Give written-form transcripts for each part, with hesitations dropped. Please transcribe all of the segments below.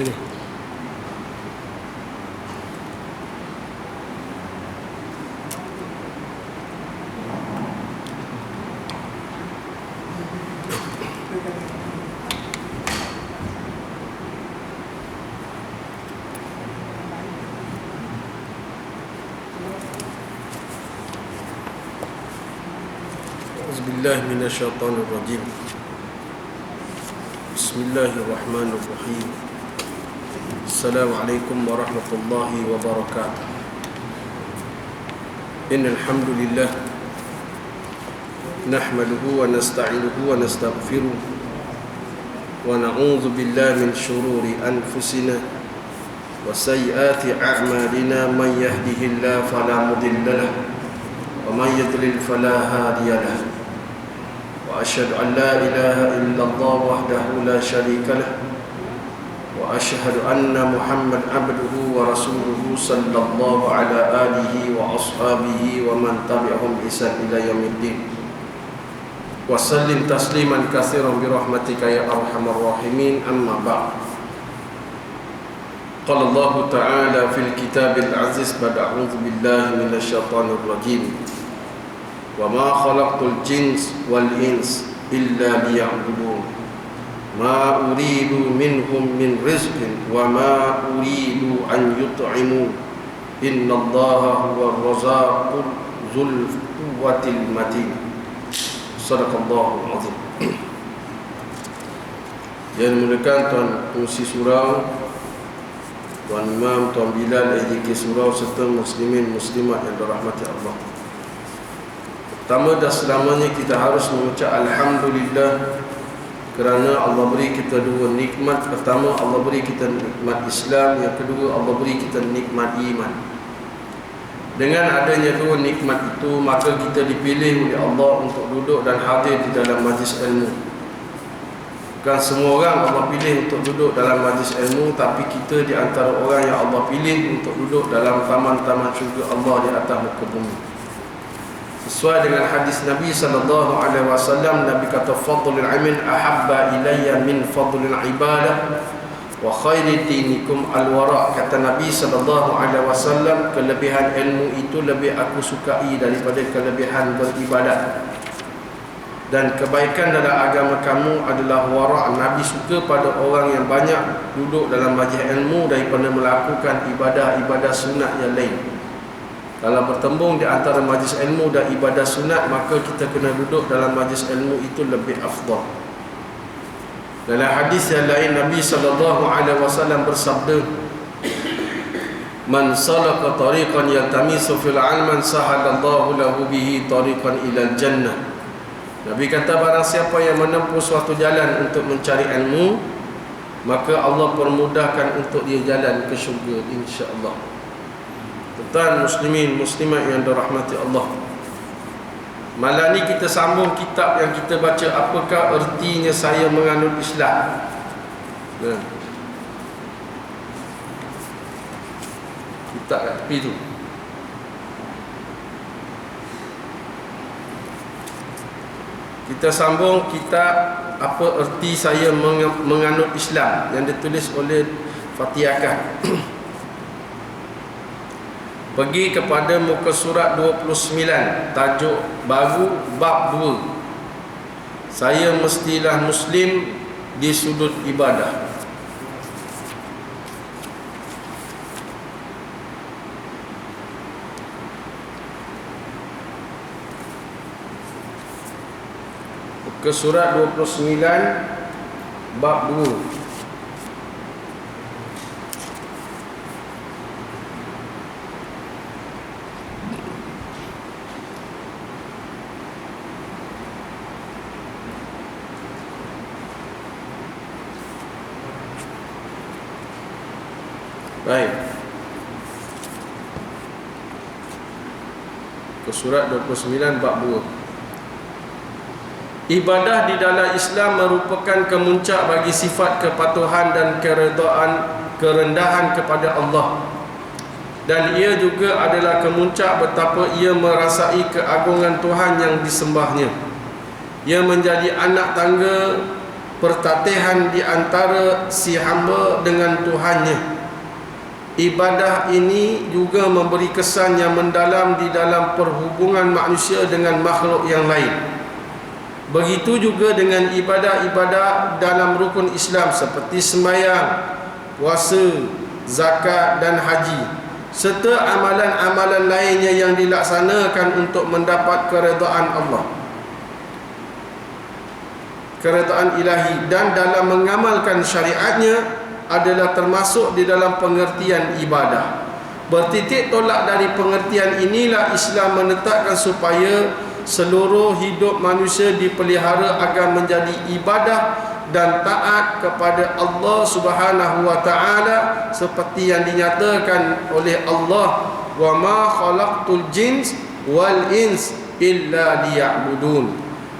Ini. Auzubillahi minasyaitonir rajim. Bismillahirrahmanirrahim. Assalamualaikum warahmatullahi wabarakatuh. Innal hamdalillah nahmaduhu wa nasta'inuhu wa nastaghfiruh wa na'udzu billahi min shururi anfusina wa sayyiati a'malina. Man yahdihillahu fala mudilla lahu wa man yudlil fala hadiya lahu. وأشهد أن لا إله إلا الله وحده لا شريك له وأشهد أن محمد عبده ورسوله صلى الله على آله وأصحابه ومن تبعهم بإحسان إلى يوم الدين وسلم تسليما كثيرا برحمتك يا أرحم الراحمين. أما بعد. قال الله تعالى في الكتاب العزيز بعد أعوذ بالله من الشيطان الرجيم. وَمَا خَلَقْتُ الْجِنَّ وَالْإِنسَ إِلَّا لِيَعْبُدُونِ مَا أُرِيدُ مِنْهُمْ مِنْ رِزْقٍ وَمَا أُرِيدُ أَنْ يُطْعِمُونِ إِنَّ اللَّهَ هُوَ الرَّزَّاقُ ذُو الْقُوَّةِ الْمَتِينُ. صدق الله العظيم. Yang dimuliakan Tuan Pengurusi Surau, Tuan Imam, Tuan Bilal, AJK Surau serta muslimin muslimat yang dirahmati Allah. Pertama dan selamanya kita harus mengucap Alhamdulillah kerana Allah beri kita dua nikmat. Pertama, Allah beri kita nikmat Islam. Yang kedua, Allah beri kita nikmat iman. Dengan adanya dua nikmat itu, maka kita dipilih oleh Allah untuk duduk dan hadir di dalam majlis ilmu. Bukan semua orang Allah pilih untuk duduk dalam majlis ilmu, tapi kita di antara orang yang Allah pilih untuk duduk dalam taman-taman syurga Allah di atas muka bumi. Sesuai dengan hadis Nabi SAW, Nabi kata, fadlul ilmin ahabba ilayya min fadlul ibadah wa khairi dinikum al-wara'. Kata Nabi SAW, kelebihan ilmu itu lebih aku sukai daripada kelebihan beribadah, dan kebaikan dalam agama kamu adalah wara'. Nabi suka pada orang yang banyak duduk dalam majlis ilmu daripada melakukan ibadah-ibadah sunat yang lain. Kalau bertembung di antara majlis ilmu dan ibadah sunat, maka kita kena duduk dalam majlis ilmu itu lebih afdal. Dalam hadis yang lain, Nabi SAW bersabda, man salaka tariqan yaltamisu fil 'ilman sahalallahu lahu bihi tariqan ilal jannah. Nabi kata, barang siapa yang menempuh suatu jalan untuk mencari ilmu, maka Allah permudahkan untuk dia jalan ke syurga, insya-Allah. Tuan muslimin muslimat yang dirahmati Allah, malam ni kita sambung kitab yang kita baca, apakah ertinya saya menganut Islam. Kitab kat tepi tu. Kita sambung kitab apa erti saya menganut Islam yang ditulis oleh Fatih Akan. Pergi kepada muka surat 29, tajuk baru bab 2. Saya mestilah muslim di sudut ibadah. Muka surat 29 bab 2. Baik. Ke surat 29 bab 2. Ibadah di dalam Islam merupakan kemuncak bagi sifat kepatuhan dan kerendahan kepada Allah. Dan ia juga adalah kemuncak betapa ia merasai keagungan Tuhan yang disembahnya. Ia menjadi anak tangga pertatihan di antara si hamba dengan Tuhannya. Ibadah ini juga memberi kesan yang mendalam di dalam perhubungan manusia dengan makhluk yang lain. Begitu juga dengan ibadah-ibadah dalam rukun Islam seperti sembahyang, puasa, zakat dan haji, serta amalan-amalan lainnya yang dilaksanakan untuk mendapat keredaan Allah, keredaan ilahi, dan dalam mengamalkan syariatnya adalah termasuk di dalam pengertian ibadah. Bertitik tolak dari pengertian inilah Islam menetapkan supaya seluruh hidup manusia dipelihara agar menjadi ibadah dan taat kepada Allah Subhanahu wa taala seperti yang dinyatakan oleh Allah, wa ma khalaqtul jins wal ins illa liya'budun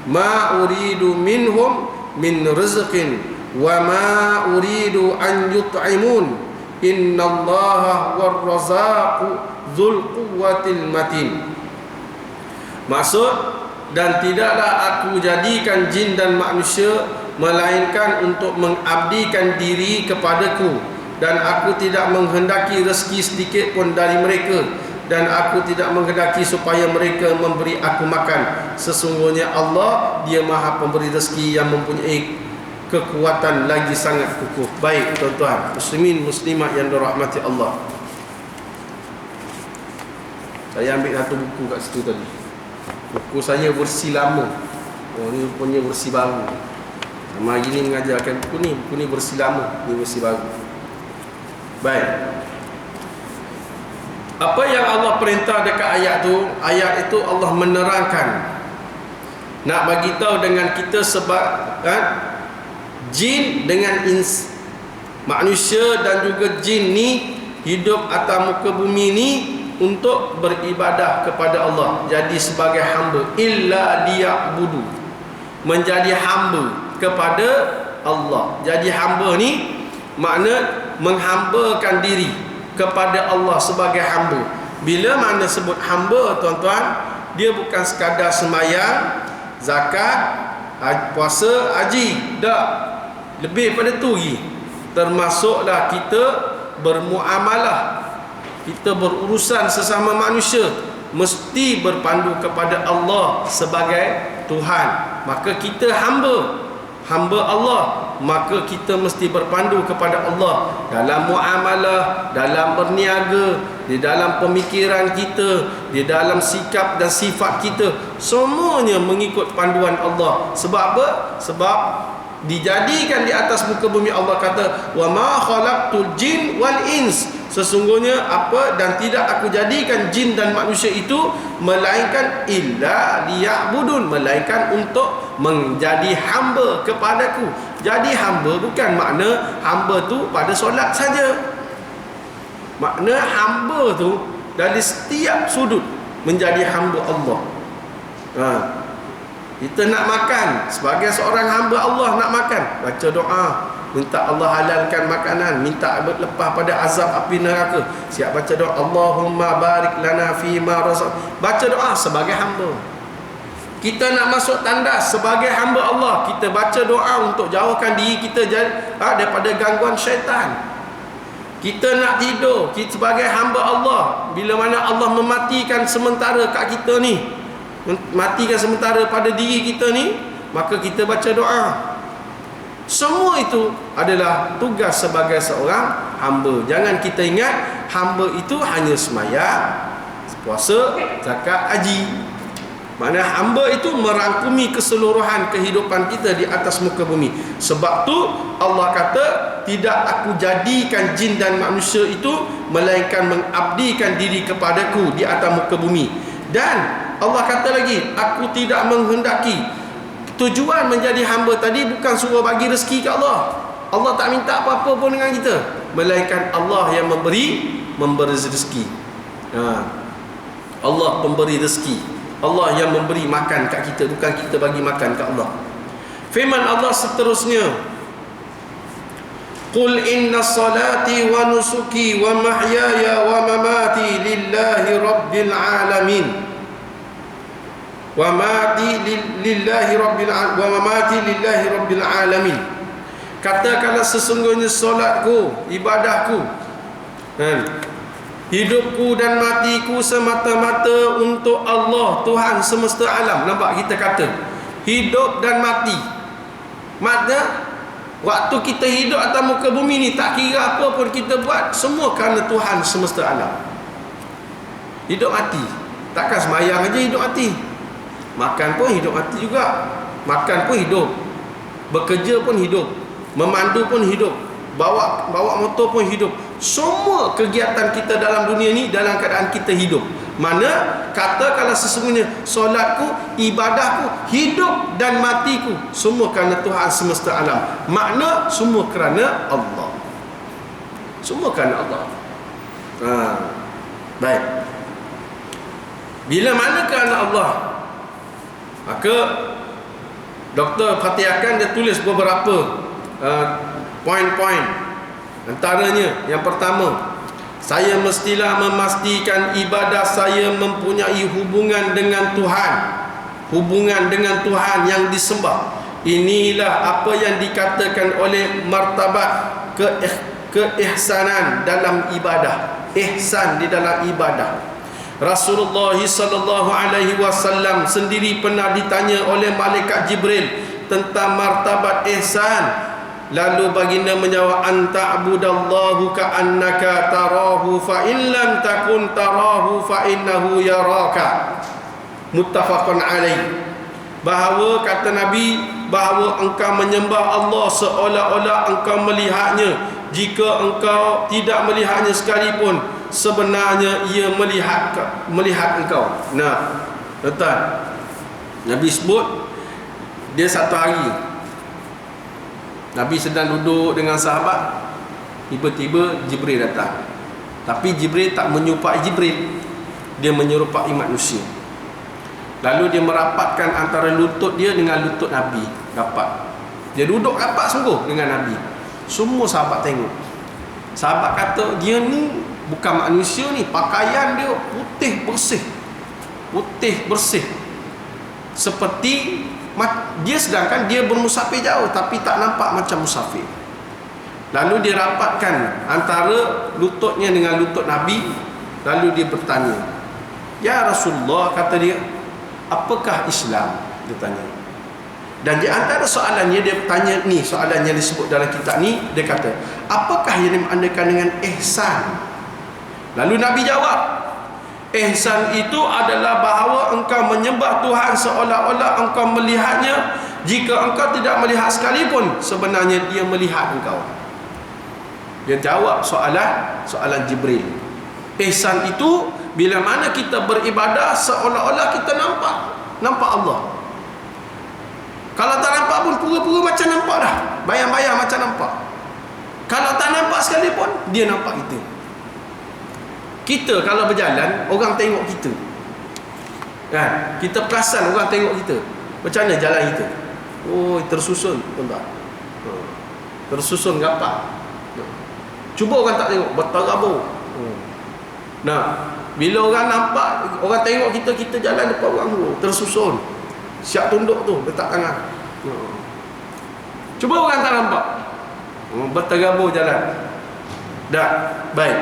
ma uridu minhum min rizqin wa ma uridu an yut'imun innallaha huwar razzaqu dzul quwwatil matin. Maksud, dan tidaklah aku jadikan jin dan manusia melainkan untuk mengabdikan diri kepadaku, dan aku tidak menghendaki rezeki sedikit pun dari mereka, dan aku tidak menghendaki supaya mereka memberi aku makan. Sesungguhnya Allah, Dia Maha Pemberi rezeki yang mempunyai kekuatan lagi sangat kukuh. Baik tuan-tuan muslimin muslimat yang dirahmati Allah, saya ambil satu buku kat situ tadi. Buku saya versi lama. Oh, ni punya versi baru. Sama hari ni mengajarkan buku ni versi lama, ni versi baru. Baik. Apa yang Allah perintah dekat ayat tu? Ayat itu Allah menerangkan, nak bagi tahu dengan kita sebab jin dengan ins, manusia dan juga jin ni hidup atas muka bumi ni untuk beribadah kepada Allah, jadi sebagai hamba. Illa liya'budu, menjadi hamba kepada Allah. Jadi hamba ni makna menghambakan diri kepada Allah sebagai hamba. Bila mana sebut hamba tuan-tuan, dia bukan sekadar sembahyang, zakat, puasa, haji, tak, lebih pada tu lagi. Termasuklah kita bermuamalah, kita berurusan sesama manusia, mesti berpandu kepada Allah sebagai Tuhan. Maka kita hamba Allah, maka kita mesti berpandu kepada Allah dalam muamalah, dalam berniaga, di dalam pemikiran kita, di dalam sikap dan sifat kita, semuanya mengikut panduan Allah. Sebab apa? Sebab dijadikan di atas muka bumi. Allah kata, wa ma khalaqtul jin wal ins, sesungguhnya apa, dan tidak aku jadikan jin dan manusia itu melainkan illa liya'budun, melainkan untuk menjadi hamba kepadaku. Jadi hamba bukan makna hamba tu pada solat saja. Makna hamba tu dari setiap sudut menjadi hamba Allah. Kita nak makan, sebagai seorang hamba Allah nak makan, baca doa, minta Allah halalkan makanan, minta lepas pada azab api neraka. Siap baca doa, Allahumma barik lana fima razaq, baca doa sebagai hamba. Kita nak masuk tandas sebagai hamba Allah, kita baca doa untuk jauhkan diri kita daripada gangguan syaitan. Kita nak tidur, kita sebagai hamba Allah, bila mana Allah mematikan sementara kat kita ni, matikan sementara pada diri kita ni, maka kita baca doa. Semua itu adalah tugas sebagai seorang hamba. Jangan kita ingat hamba itu hanya sembahyang, puasa, zakat, haji. Maknanya hamba itu merangkumi keseluruhan kehidupan kita di atas muka bumi. Sebab tu Allah kata, tidak aku jadikan jin dan manusia itu melainkan mengabdikan diri kepadaku di atas muka bumi. Dan Allah kata lagi, aku tidak menghendaki. Tujuan menjadi hamba tadi bukan suruh bagi rezeki ke Allah. Allah tak minta apa-apa pun dengan kita, melainkan Allah yang memberi rezeki. Allah pemberi rezeki, Allah yang memberi makan kat kita, bukan kita bagi makan kat Allah. Firman Allah seterusnya, Qul inna salati wa nusuki wa mahyaya wa mamati lillahi rabbil alamin wa mamati lillahi rabbil alamin. Katakanlah sesungguhnya solatku, ibadahku, hidupku dan matiku semata-mata untuk Allah, Tuhan semesta alam. Nampak kita kata hidup dan mati. Maknanya waktu kita hidup atas muka bumi ni, tak kira apa pun kita buat, semua kerana Tuhan semesta alam. Hidup mati. Takkan semayang aja hidup mati. Makan pun hidup mati juga. Makan pun hidup. Bekerja pun hidup. Memandu pun hidup. Bawa motor pun hidup. Semua kegiatan kita dalam dunia ni dalam keadaan kita hidup. Mana katakanlah sesungguhnya solatku, ibadahku, hidup dan matiku semua kerana Tuhan semesta alam. Makna semua kerana Allah. Semua kerana Allah. Baik. Bila mana kerana Allah, maka Dr. Fatihkan dia tulis beberapa poin-poin. Antaranya yang pertama, saya mestilah memastikan ibadah saya mempunyai hubungan dengan Tuhan. Hubungan dengan Tuhan yang disembah. Inilah apa yang dikatakan oleh martabat keihsanan dalam ibadah. Ihsan di dalam ibadah. Rasulullah sallallahu alaihi wasallam sendiri pernah ditanya oleh malaikat Jibril tentang martabat ihsan. Lalu baginda menjawab, anta'budallahu ka'annaka tarahu fa in lam takun tarahu fa innahu yaraka. Muttafaqun alaih. Bahawa kata Nabi, bahawa engkau menyembah Allah seolah-olah engkau melihatnya. Jika engkau tidak melihatnya sekalipun, sebenarnya ia melihat engkau. Nah, tuan, Nabi sebut dia satu hari Nabi sedang duduk dengan sahabat, tiba-tiba Jibril datang. Tapi Jibril tak menyerupai Jibril, dia menyerupai manusia. Lalu dia merapatkan antara lutut dia dengan lutut Nabi. Rapat. Dia duduk rapat sungguh dengan Nabi. Semua sahabat tengok. Sahabat kata, dia ni bukan manusia ni, pakaian dia putih bersih. Putih bersih. Seperti dia, sedangkan dia bermusafir jauh tapi tak nampak macam musafir. Lalu dia rapatkan antara lututnya dengan lutut Nabi. Lalu dia bertanya, ya Rasulullah, kata dia, apakah Islam? Dia tanya. Dan di antara soalannya dia tanya ni, soalan yang disebut dalam kitab ni, dia kata, apakah yang dimaknakan dengan ihsan? Lalu Nabi jawab, ihsan itu adalah bahawa engkau menyembah Tuhan seolah-olah engkau melihatnya. Jika engkau tidak melihat sekalipun, sebenarnya dia melihat engkau. Dia jawab soalan Jibril. Ihsan itu bila mana kita beribadah seolah-olah kita nampak Allah. Kalau tak nampak pun pura-pura macam nampak dah. Bayang-bayang macam nampak. Kalau tak nampak sekalipun, dia nampak kita. Kita kalau berjalan, orang tengok kita, kan? Kita perasan orang tengok kita. Macam mana jalan kita? Oh, tersusun, tuan-tuan. Tersusun rapat. Cuba orang tak tengok, berterabur. Nah, bila orang nampak, orang tengok kita, kita jalan depan orang tu, tersusun. Siap tunduk tu, letak tangan. Cuba orang tak nampak, berterabur jalan. Dah, baik.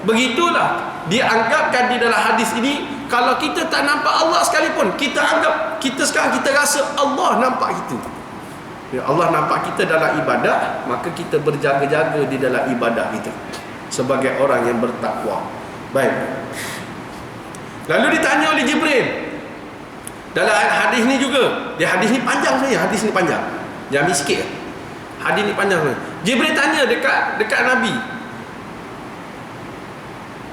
Begitulah dianggapkan di dalam hadis ini, kalau kita tak nampak Allah sekalipun, kita anggap, kita sekarang kita rasa Allah nampak kita. Ya, Allah nampak kita dalam ibadah, maka kita berjaga-jaga di dalam ibadah kita sebagai orang yang bertakwa. Baik. Lalu ditanya oleh Jibril dalam hadis ni juga. Dia hadis ni panjang sebenarnya, hadis ni panjang. Jangan ambil sikit. Hadis ni panjang sebenarnya. Jibril tanya dekat Nabi,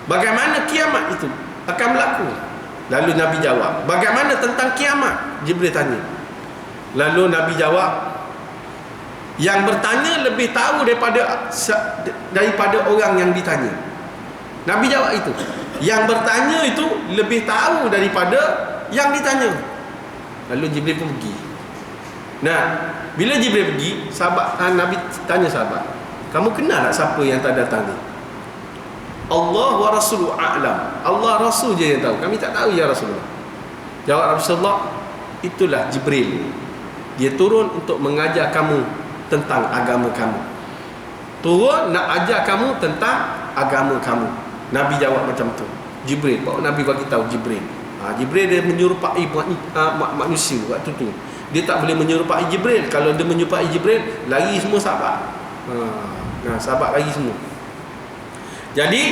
bagaimana kiamat itu akan berlaku? Lalu Nabi jawab, bagaimana tentang kiamat? Jibril tanya. Lalu Nabi jawab, yang bertanya lebih tahu daripada orang yang ditanya. Nabi jawab itu. Yang bertanya itu lebih tahu daripada yang ditanya. Lalu Jibril pun pergi. Nah, bila Jibril pergi, Nabi tanya sahabat, kamu kenal tak siapa yang tak datang ni? Allah wa Rasuluhu a'lam. Allah Rasul je yang tahu. Kami tak tahu ya Rasulullah. Jawab Rasulullah, itulah Jibril. Dia turun untuk mengajar kamu tentang agama kamu. Turun nak ajar kamu tentang agama kamu. Nabi jawab macam tu. Jibril, baru Nabi bagi tahu Jibril. Jibril dia menyerupai manusia waktu tu. Dia tak boleh menyerupai Jibril. Kalau dia menyerupai Jibril, lari semua sahabat. Sahabat lari semua. Jadi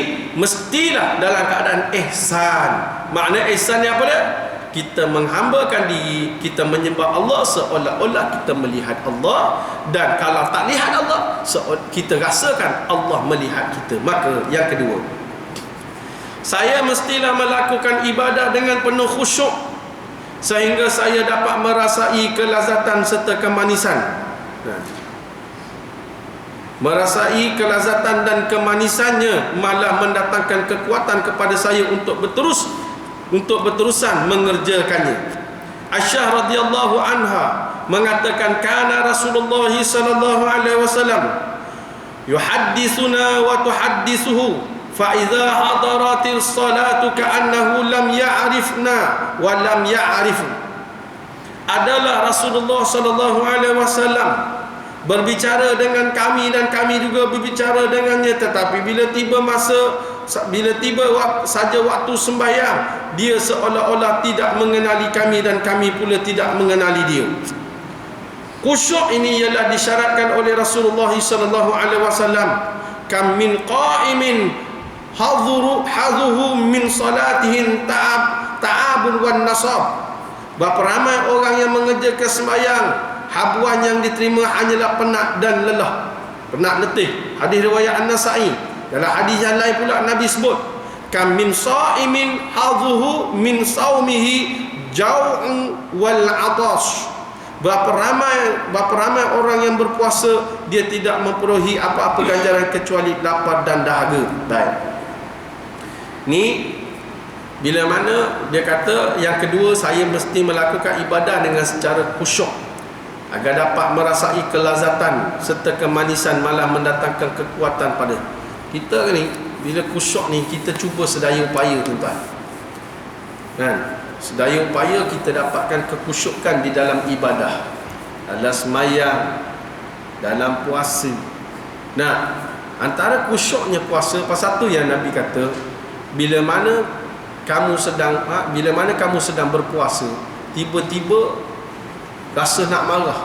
mestilah dalam keadaan ihsan. Makna ihsan ni apa dia? Kita menghambakan diri, kita menyembah Allah seolah-olah kita melihat Allah, dan kalau tak lihat Allah, kita rasakan Allah melihat kita. Maka yang kedua, saya mestilah melakukan ibadah dengan penuh khusyuk sehingga saya dapat merasai kelazatan serta kemanisan. Merasai kelazatan dan kemanisannya malah mendatangkan kekuatan kepada saya untuk berterusan mengerjakannya. Aisyah radhiyallahu anha mengatakan, kana Rasulullah sallallahu alaihi wasallam yuhaddithuna wa tuhaddithuhu fa idza hadaratil salatu ka'annahu lam ya'rifna wa lam ya'rifu. Adalah Rasulullah sallallahu alaihi wasallam berbicara dengan kami dan kami juga berbicara dengannya, tetapi bila tiba saja waktu sembahyang, dia seolah-olah tidak mengenali kami dan kami pula tidak mengenali dia. Khusyuk ini ialah disyaratkan oleh Rasulullah sallallahu alaihi wasallam. Kam min qa'imin hadhuhu min salatihin ta'abun wan nasab. Berapa ramai orang yang mengerjakan sembahyang, habuan yang diterima hanyalah penat dan lelah, penat letih. Hadis riwayat An-Nasa'i. Dalam hadis yang lain pula Nabi sebut, kam min sa'imin hadhuhu min saumihi jau'un wal 'atash. Berapa ramai orang yang berpuasa, dia tidak memperolehi apa-apa ganjaran kecuali lapar dan dahaga. Baik. Ni bila mana dia kata yang kedua, saya mesti melakukan ibadah dengan secara khusyuk agar dapat merasai kelazatan serta kemanisan malah mendatangkan kekuatan pada kita ni. Bila khusyuk ni, kita cuba sedaya upaya, tuan-tuan. Sedaya upaya kita dapatkan kekhusyukan di dalam ibadah, dalam sembahyang, dalam puasa. Antara khusyuknya puasa, pasal tu yang Nabi kata, bila mana kamu sedang berpuasa, tiba-tiba rasa nak marah,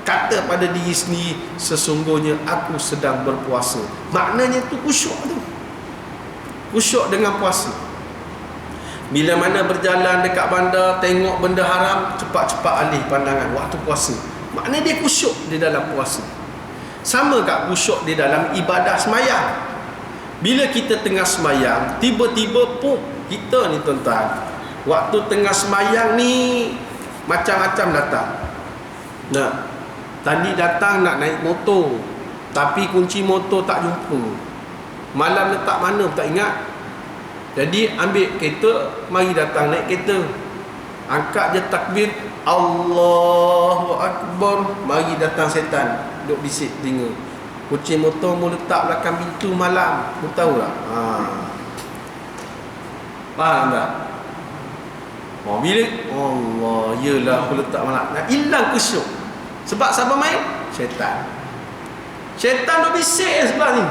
kata pada diri sendiri, sesungguhnya aku sedang berpuasa. Maknanya tu khusyuk tu. Khusyuk dengan puasa. Bila mana berjalan dekat bandar, tengok benda haram, cepat-cepat alih pandangan waktu puasa. Maknanya dia khusyuk di dalam puasa. Sama tak khusyuk di dalam ibadah sembahyang. Bila kita tengah sembahyang, tiba-tiba kita ni, tuan-tuan, waktu tengah sembahyang ni macam-macam datang. Tadi datang nak naik motor, tapi kunci motor tak jumpa. Malam letak mana tak ingat. Jadi ambil kereta, mari datang naik kereta. Angkat je takbir, Allahu Akbar, mari datang setan duduk bisik telinga. Kunci motor mu letak belakang pintu malam. Mu tahu tak? Faham tak? Bila Allah, yelah aku letak malam, nak hilang khusyuk. Sebab siapa main? Syaitan. Syaitan duk bisik sebelah ni.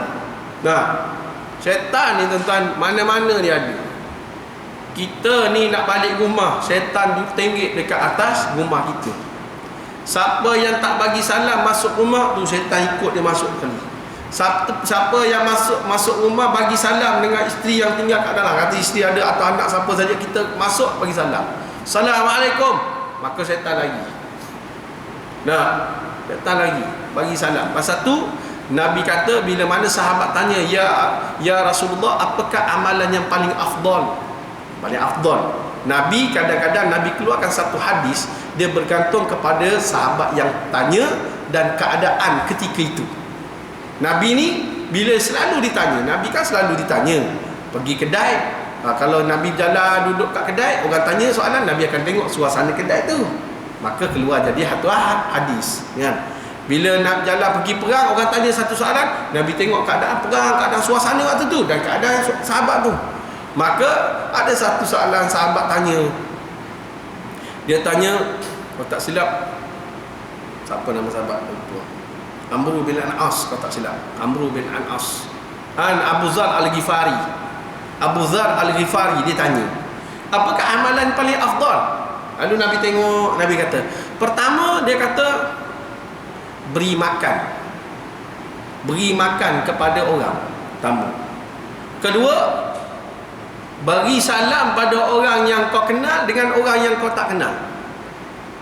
Syaitan ni, tuan-tuan, mana-mana dia ada. Kita ni nak balik rumah, syaitan duk tenggek dekat atas rumah kita. Siapa yang tak bagi salam masuk rumah tu, syaitan ikut dia masuk kali. Siapa yang masuk rumah bagi salam dengan isteri yang tinggal kat dalam, kata isteri ada atau anak siapa saja, kita masuk bagi salam, Assalamualaikum, maka syaitan lagi. Syaitan lagi bagi salam. Pasal tu Nabi kata, bila mana sahabat tanya, ya Rasulullah, apakah amalan yang paling afdal? Paling afdal. Nabi kadang-kadang Nabi keluarkan satu hadis, dia bergantung kepada sahabat yang tanya dan keadaan ketika itu. Nabi ni bila selalu ditanya, Nabi kan selalu ditanya, pergi kedai, kalau Nabi jalan duduk kat kedai, orang tanya soalan, Nabi akan tengok suasana kedai tu, maka keluar jadi satu hadis, kan? Bila nak jalan pergi perang, orang tanya satu soalan, Nabi tengok keadaan perang, keadaan suasana waktu tu dan keadaan sahabat tu. Maka ada satu soalan sahabat tanya. Dia tanya, Kalau tak silap, siapa nama sahabat tu? Amru bin An-As, kalau tak silap. Amru bin An-As. Abu Dzar Al-Ghifari. Abu Dzar Al-Ghifari dia tanya, apakah amalan paling afdal? Lalu Nabi tengok, Nabi kata, pertama dia kata beri makan. Beri makan kepada orang tamu. Kedua, bagi salam pada orang yang kau kenal dengan orang yang kau tak kenal.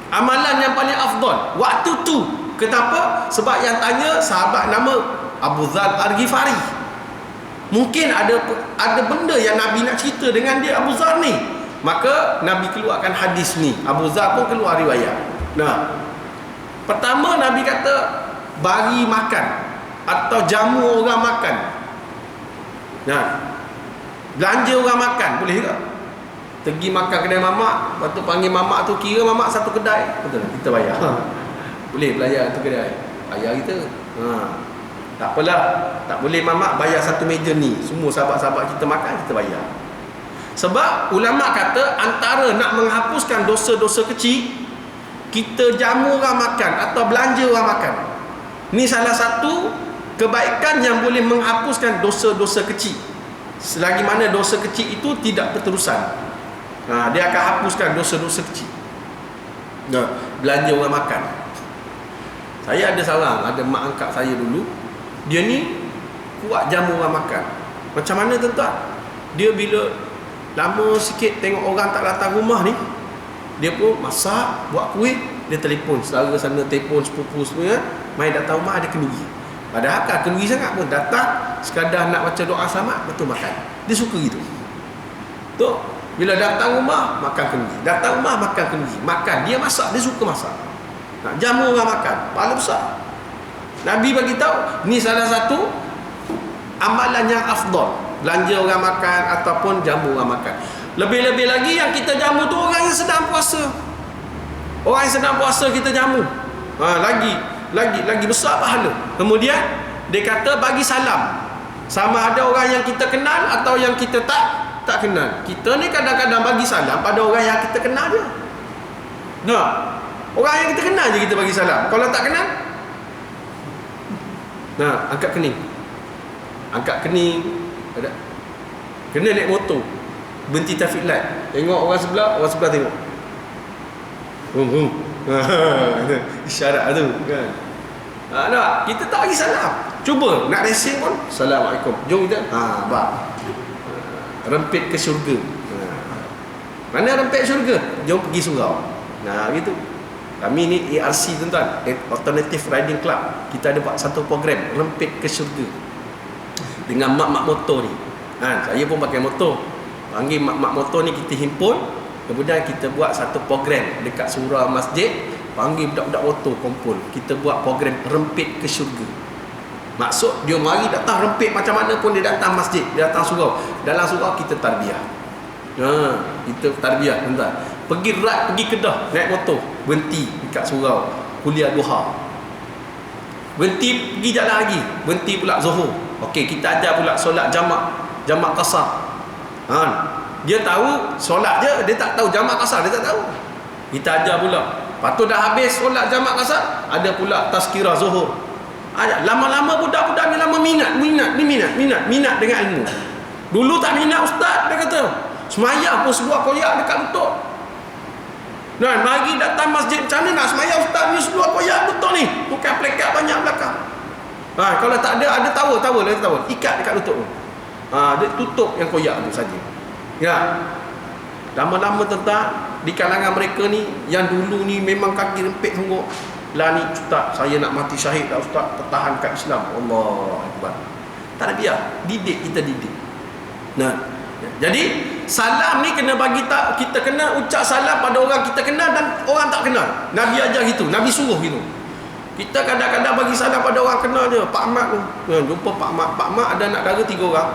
Amalan yang paling afdal waktu tu. Kenapa? Sebab yang tanya sahabat nama Abu Dzar Al-Ghifari. Mungkin ada benda yang Nabi nak cerita dengan dia Abu Dzar ni. Maka Nabi keluarkan hadis ni. Abu Dzar pun keluar riwayat. Nah, pertama Nabi kata bagi makan atau jamu orang makan. Nah, belanja orang makan boleh tak? Pergi makan kedai mamak, lepas tu panggil mamak tu, kira mamak satu kedai, betul tak? Kita bayar. Boleh belanja satu kedai, bayar kita. Tak apalah, tak boleh mamak bayar satu meja ni, semua sahabat-sahabat kita makan, kita bayar. Sebab ulama kata antara nak menghapuskan dosa-dosa kecil, kita jamu orang makan atau belanja orang makan. Ni salah satu kebaikan yang boleh menghapuskan dosa-dosa kecil. Selagi mana dosa kecil itu tidak berterusan, dia akan hapuskan dosa-dosa kecil. Belanja orang makan. Saya ada salah, ada mak angkat saya dulu, dia ni kuat jamu orang makan. Macam mana tuan-tuan? Dia bila lama sikit tengok orang tak datang rumah ni, dia pun masak, buat kuih, dia telefon saudara sana, telefon sepupu semua, mai datang rumah ada kenduri. Padahal kan kenduri sangat pun, datang sekadar nak baca doa selamat, betul makan. Dia suka gitu. Tu bila datang rumah makan kenduri, datang rumah makan kenduri, makan, dia masak, dia suka masak. Nak jamu orang makan, pahala besar. Nabi bagi tahu ni salah satu amalan yang afdal, belanja orang makan ataupun jamu orang makan. Lebih-lebih lagi yang kita jamu tu orang yang sedang puasa. Orang yang sedang puasa kita jamu. Lagi besar pahala. Kemudian dia kata bagi salam. Sama ada orang yang kita kenal atau yang kita tak kenal. Kita ni kadang-kadang bagi salam pada orang yang kita kenal je. Orang yang kita kenal je kita bagi salam. Kalau tak kenal, angkat kening. Angkat kening. Ada. Kena naik motor, berhenti traffic light, tengok orang sebelah tengok. Isyarat tu kan. Tak, kita tak bagi salam. Cuba nak racing pun, Assalamualaikum. Jom kita. Rempit ke syurga. Mana rempit syurga? Jom pergi surau. Gitu. Kami ni ARC tuan-tuan, Alternative Riding Club. Kita ada buat satu program rempit ke syurga dengan mak-mak motor ni. Saya pun pakai motor. Panggil mak-mak motor ni, kita himpun. Kemudian kita buat satu program dekat surau masjid. Panggil budak-budak motor kumpul. Kita buat program rempit ke syurga. Maksud dia mari datang rempit macam mana pun, dia datang masjid, dia datang surau. Dalam surau kita tarbiyah. Kita tarbiyah tuan-tuan. Pergi Kedah naik motor, berhenti dekat surau, kuliah duha. Berhenti pergi jalan lagi, berhenti pula Zuhur. Okey, kita ajar pula solat jamak qasar. Dia tahu solat je, dia tak tahu jamak qasar, dia tak tahu. Kita ajar pula. Lepas tu dah habis solat jamak qasar, ada pula tazkirah Zuhur. Lama-lama budak-budak ni lama minat dengan ilmu. Dulu tak minat ustaz, dia kata. Semayang pun sebuah koyak dekat lutut. Mari datang masjid, macam mana nak semayang ustaz ni sebuah koyak lutut ni? Bukan plekat banyak belakang. Kalau tak ada towel, ikat dekat lutut tu. Dia tutup yang koyak tu saja. Lama-lama tentang di kalangan mereka ni, yang dulu ni memang kaki rempit sungguh. Lah ni ustaz, saya nak mati syahid dah ustaz, pertahankan Islam. Allah Akbar. Tak ada biar, kita didik. Jadi salam ni kena bagi tak, kita kena ucap salam pada orang kita kenal dan orang tak kenal. Nabi ajar gitu, Nabi suruh gitu. Kita kadang-kadang bagi salam pada orang kenal je. Pak Mat tu, jumpa Pak Mat ada anak dara 3 orang.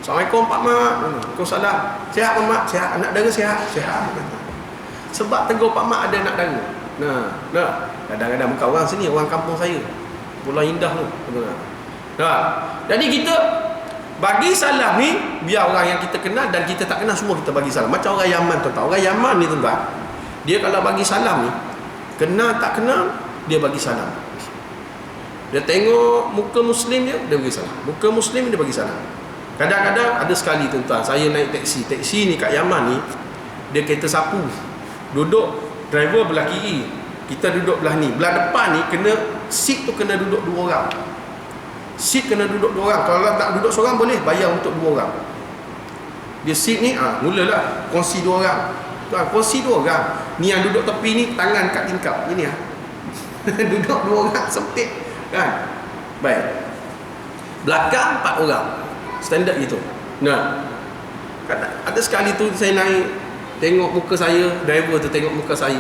Assalamualaikum Pak Mat. Waalaikumsalam. Sihat Pak Mat? Sihat. Anak dara sihat? Sihat. Sebab tegur Pak Mat ada anak dara. Kadang-kadang bukan orang sini, orang kampung saya, Pulau Indah tu. Jadi kita bagi salam ni, biar orang yang kita kenal dan kita tak kenal semua kita bagi salam. Macam orang Yaman tuan-tuan. Orang Yaman ni tuan-tuan, Dia kalau bagi salam ni, kena tak kena, dia bagi salam. Dia tengok muka Muslim dia bagi salam. Muka Muslim dia bagi salam. Kadang-kadang ada sekali tuan-tuan, saya naik teksi. Teksi ni kat Yaman ni, dia kereta sapu. Duduk driver belah kiri, kita duduk belah ni. Belah depan ni kena seat tu kena duduk 2 orang. Seat kena duduk 2 orang. Kalau tak duduk seorang boleh bayar untuk 2 orang. Dia seat ni mulalah kongsi 2 orang. Tuan, kongsi 2 orang. Ni yang duduk tepi ni tangan kat tingkap. Ini duduk 2 orang sempit kan. Baik. Belakang 4 orang. Standard gitu. Nah, ada sekali tu saya naik, tengok muka saya, driver tu tengok muka saya.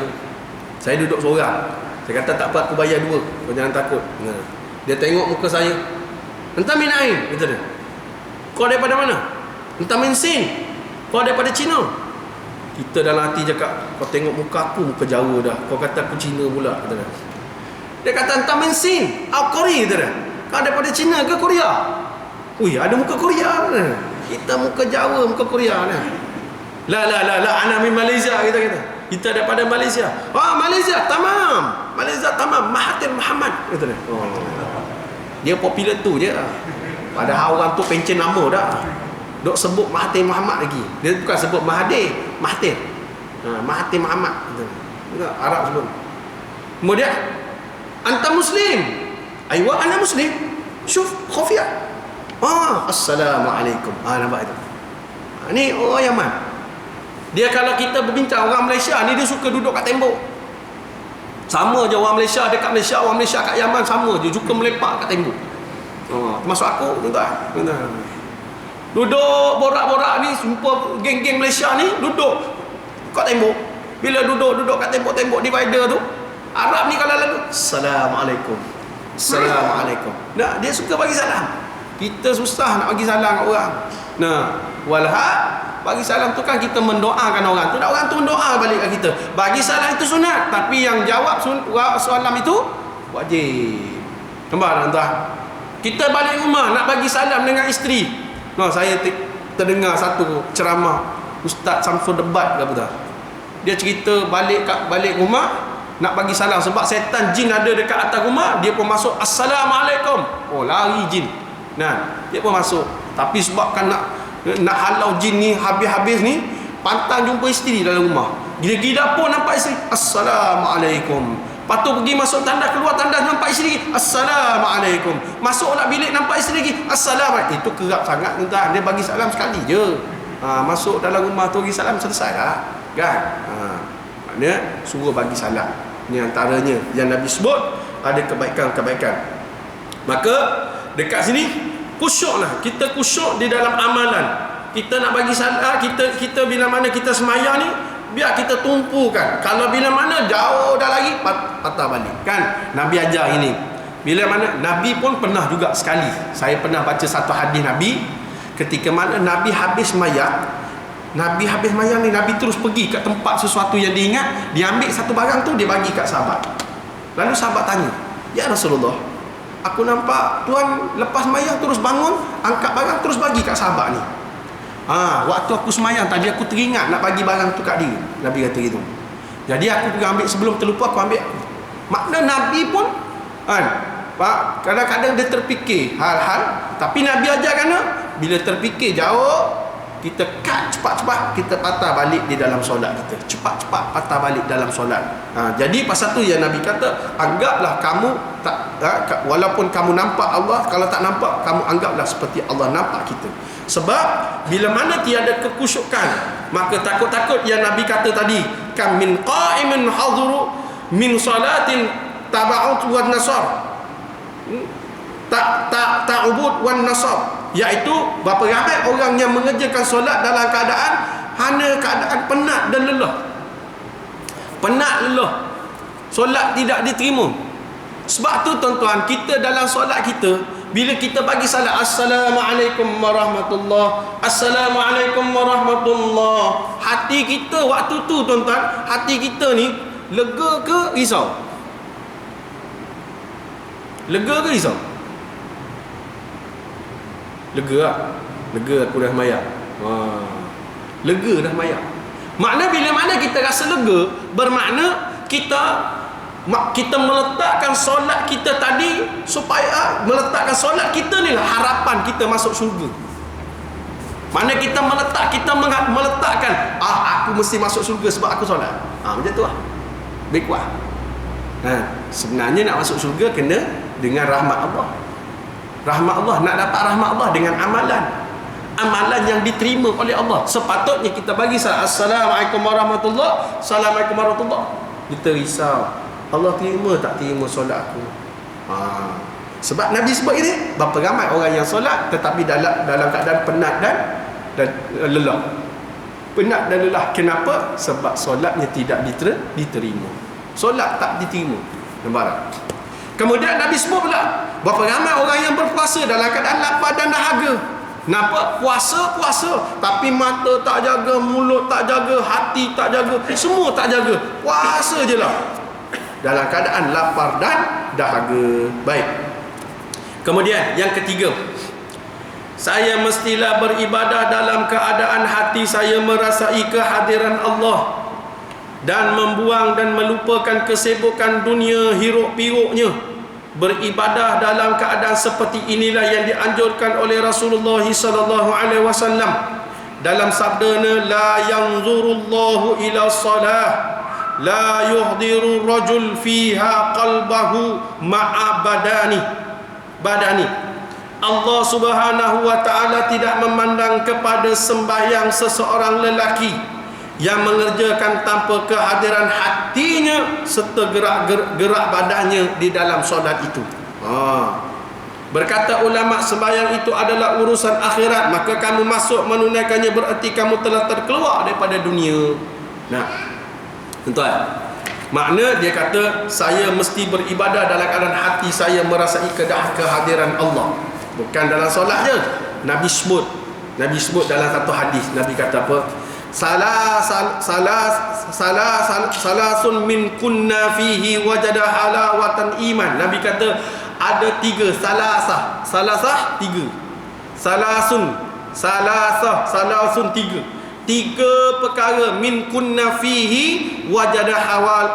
Saya duduk seorang. Saya kata tak apa, aku bayar 2. Kau jangan takut. Nah, dia tengok muka saya. Entah minat air, kata dia. Kau daripada mana? Entah bensin. Kau daripada Cina. Kita dalam hati cakap, kau tengok muka aku, muka Jawa dah. Kau kata aku Cina pula, kata dia. Dia kata entah bensin. Korea, kata dia. Kau daripada Cina ke Korea? Ui, ada muka Korea kan? Kita muka Jawa, muka Korea kan? La, ana min Malaysia, kita kata. Kita daripada Malaysia. Malaysia, tamam. Malaysia, tamam. Mahathir Mohamad, kata dia. Dia popular tu je. Padahal orang tu pencen nama dah. Dok sebut Mahathir Mohamad lagi. Dia bukan sebut Mahathir. Mahathir Mohamad. Arab sebut. Kemudian, anta Muslim. Aywa, ana Muslim. Syuf, khafiyah. Assalamualaikum. Nampak itu. Ni orang Yaman. Dia kalau kita berbincang, orang Malaysia ni dia suka duduk kat tembok. Sama je orang Malaysia dekat Malaysia, orang Malaysia kat Yaman sama je, suka melepak kat tembok. Termasuk aku, tuan-tuan. Duduk borak-borak ni, jumpa geng-geng Malaysia ni duduk kat tembok. Bila duduk kat tembok-tembok divider tu, Arab ni kalau lalu, Assalamualaikum. Assalamualaikum. Nah, dia suka bagi salam. Kita susah nak bagi salam kat orang. Nah, walhal bagi salam tu kan kita mendoakan orang tu, orang tu mendoa balik kat kita. Bagi salam itu sunat, tapi yang jawab salam itu wajib. Nampak tuan-tuan? Kita balik rumah nak bagi salam dengan isteri. Saya terdengar satu ceramah Ustaz Samsul Debat ke apa. Dia cerita balik rumah nak bagi salam sebab setan jin ada dekat atas rumah, dia pun masuk Assalamualaikum. Lari jin. Dia pun masuk. Tapi sebabkan nak halau jin ni habis-habis ni, pantang jumpa isteri dalam rumah. Pergi dapur nampak isteri, Assalamualaikum. Lepas tu pergi masuk tandas, keluar tandas nampak isteri, Assalamualaikum. Masuk nak bilik nampak isteri lagi, Assalamualaikum. Itu kerap sangat tuan. Dia bagi salam sekali je. Masuk dalam rumah tu bagi salam, selesai lah. Kan? Maknanya suruh bagi salam. Ini antaranya yang Nabi sebut ada kebaikan-kebaikan. Maka dekat sini kusyuklah. Kita kusyuk di dalam amalan. Kita nak bagi salam, kita bila mana kita semayang ni, biar kita tumpukan. Kalau bila mana jauh dah lagi, patah balik. Kan? Nabi ajar ini. Bila mana Nabi pun pernah juga sekali. Saya pernah baca satu hadis Nabi, ketika mana Nabi habis semayang. Nabi habis semayang ni, Nabi terus pergi kat tempat sesuatu yang dia ingat. Dia ambil satu barang tu, dia bagi kat sahabat. Lalu sahabat tanya, ya Rasulullah, aku nampak tuan lepas semayang terus bangun, angkat barang terus bagi kat sahabat ni. Waktu aku semayang tadi aku teringat nak bagi barang tu kat dia. Nabi kata gitu. Jadi aku pergi ambil, sebelum terlupa aku ambil. Makna Nabi pun kadang-kadang dia terfikir hal-hal, tapi Nabi ajarkan bila terfikir jauh, kita cut cepat-cepat, kita patah balik di dalam solat kita. Cepat-cepat patah balik dalam solat. Jadi pasal tu yang Nabi kata, anggaplah kamu walaupun kamu nampak Allah, kalau tak nampak kamu anggaplah seperti Allah nampak kita. Sebab bila mana tiada kekusyukan, maka takut-takut yang Nabi kata tadi, kam min qa'imin hadhuru min salatin taba'ut wan nasar. Ta'ubud wan nasab, iaitu berapa ramai orang yang mengerjakan solat dalam keadaan hanya keadaan penat dan lelah. Penat lelah, solat tidak diterima. Sebab tu tuan-tuan, kita dalam solat kita, bila kita bagi salat Assalamualaikum warahmatullahi, Assalamualaikum warahmatullahi, hati kita waktu tu tuan-tuan, hati kita ni lega ke risau? Lega ke risau? Lega lah. Lega aku dah semayang. Lega dah semayang. Makna bila mana kita rasa lega, bermakna kita meletakkan solat kita tadi, supaya meletakkan solat kita ni lah harapan kita masuk syurga. Mana kita meletakkan aku mesti masuk syurga sebab aku solat. Macam tu lah. Baik kuat. Sebenarnya nak masuk syurga kena dengan rahmat Allah. Rahmat Allah, nak dapat rahmat Allah dengan amalan yang diterima oleh Allah. Sepatutnya kita bagi Assalamualaikum warahmatullahi, Assalamualaikum warahmatullahi. Kita risau, Allah terima tak terima solat aku. Sebab Nabi sebut ini, berapa ramai orang yang solat tetapi dalam keadaan penat dan lelah. Penat dan lelah. Kenapa? Sebab solatnya tidak diterima. Solat tak diterima. Nampak? Kemudian Nabi sebut pula, berapa ramai orang yang berpuasa dalam keadaan lapar dan dahaga. Kenapa? Puasa tapi mata tak jaga, mulut tak jaga, hati tak jaga, semua tak jaga. Puasa je lah dalam keadaan lapar dan dahaga. Baik. Kemudian yang ketiga, saya mestilah beribadah dalam keadaan hati saya merasai kehadiran Allah dan membuang dan melupakan kesibukan dunia hiruk pikuknya. Beribadah dalam keadaan seperti inilah yang dianjurkan oleh Rasulullah sallallahu alaihi wasallam dalam sabdanya, la yanzurullahu ila salah la yuhdiru rajul fiha qalbahu ma'a badani. Allah Subhanahu wa ta'ala tidak memandang kepada sembahyang seseorang lelaki yang mengerjakan tanpa kehadiran hatinya serta gerak badannya di dalam solat itu. Berkata ulama, sembahyang itu adalah urusan akhirat, maka kamu masuk menunaikannya berarti kamu telah terkeluar daripada dunia. Tuan, makna dia kata saya mesti beribadah dalam keadaan hati saya merasai kehadiran Allah. Bukan dalam solat je. Nabi sebut dalam satu hadis, Nabi kata apa? Salasun min kunna fihi wajada halawatan iman. Nabi kata ada tiga tiga. Salasun tiga perkara min kunna fihi wajada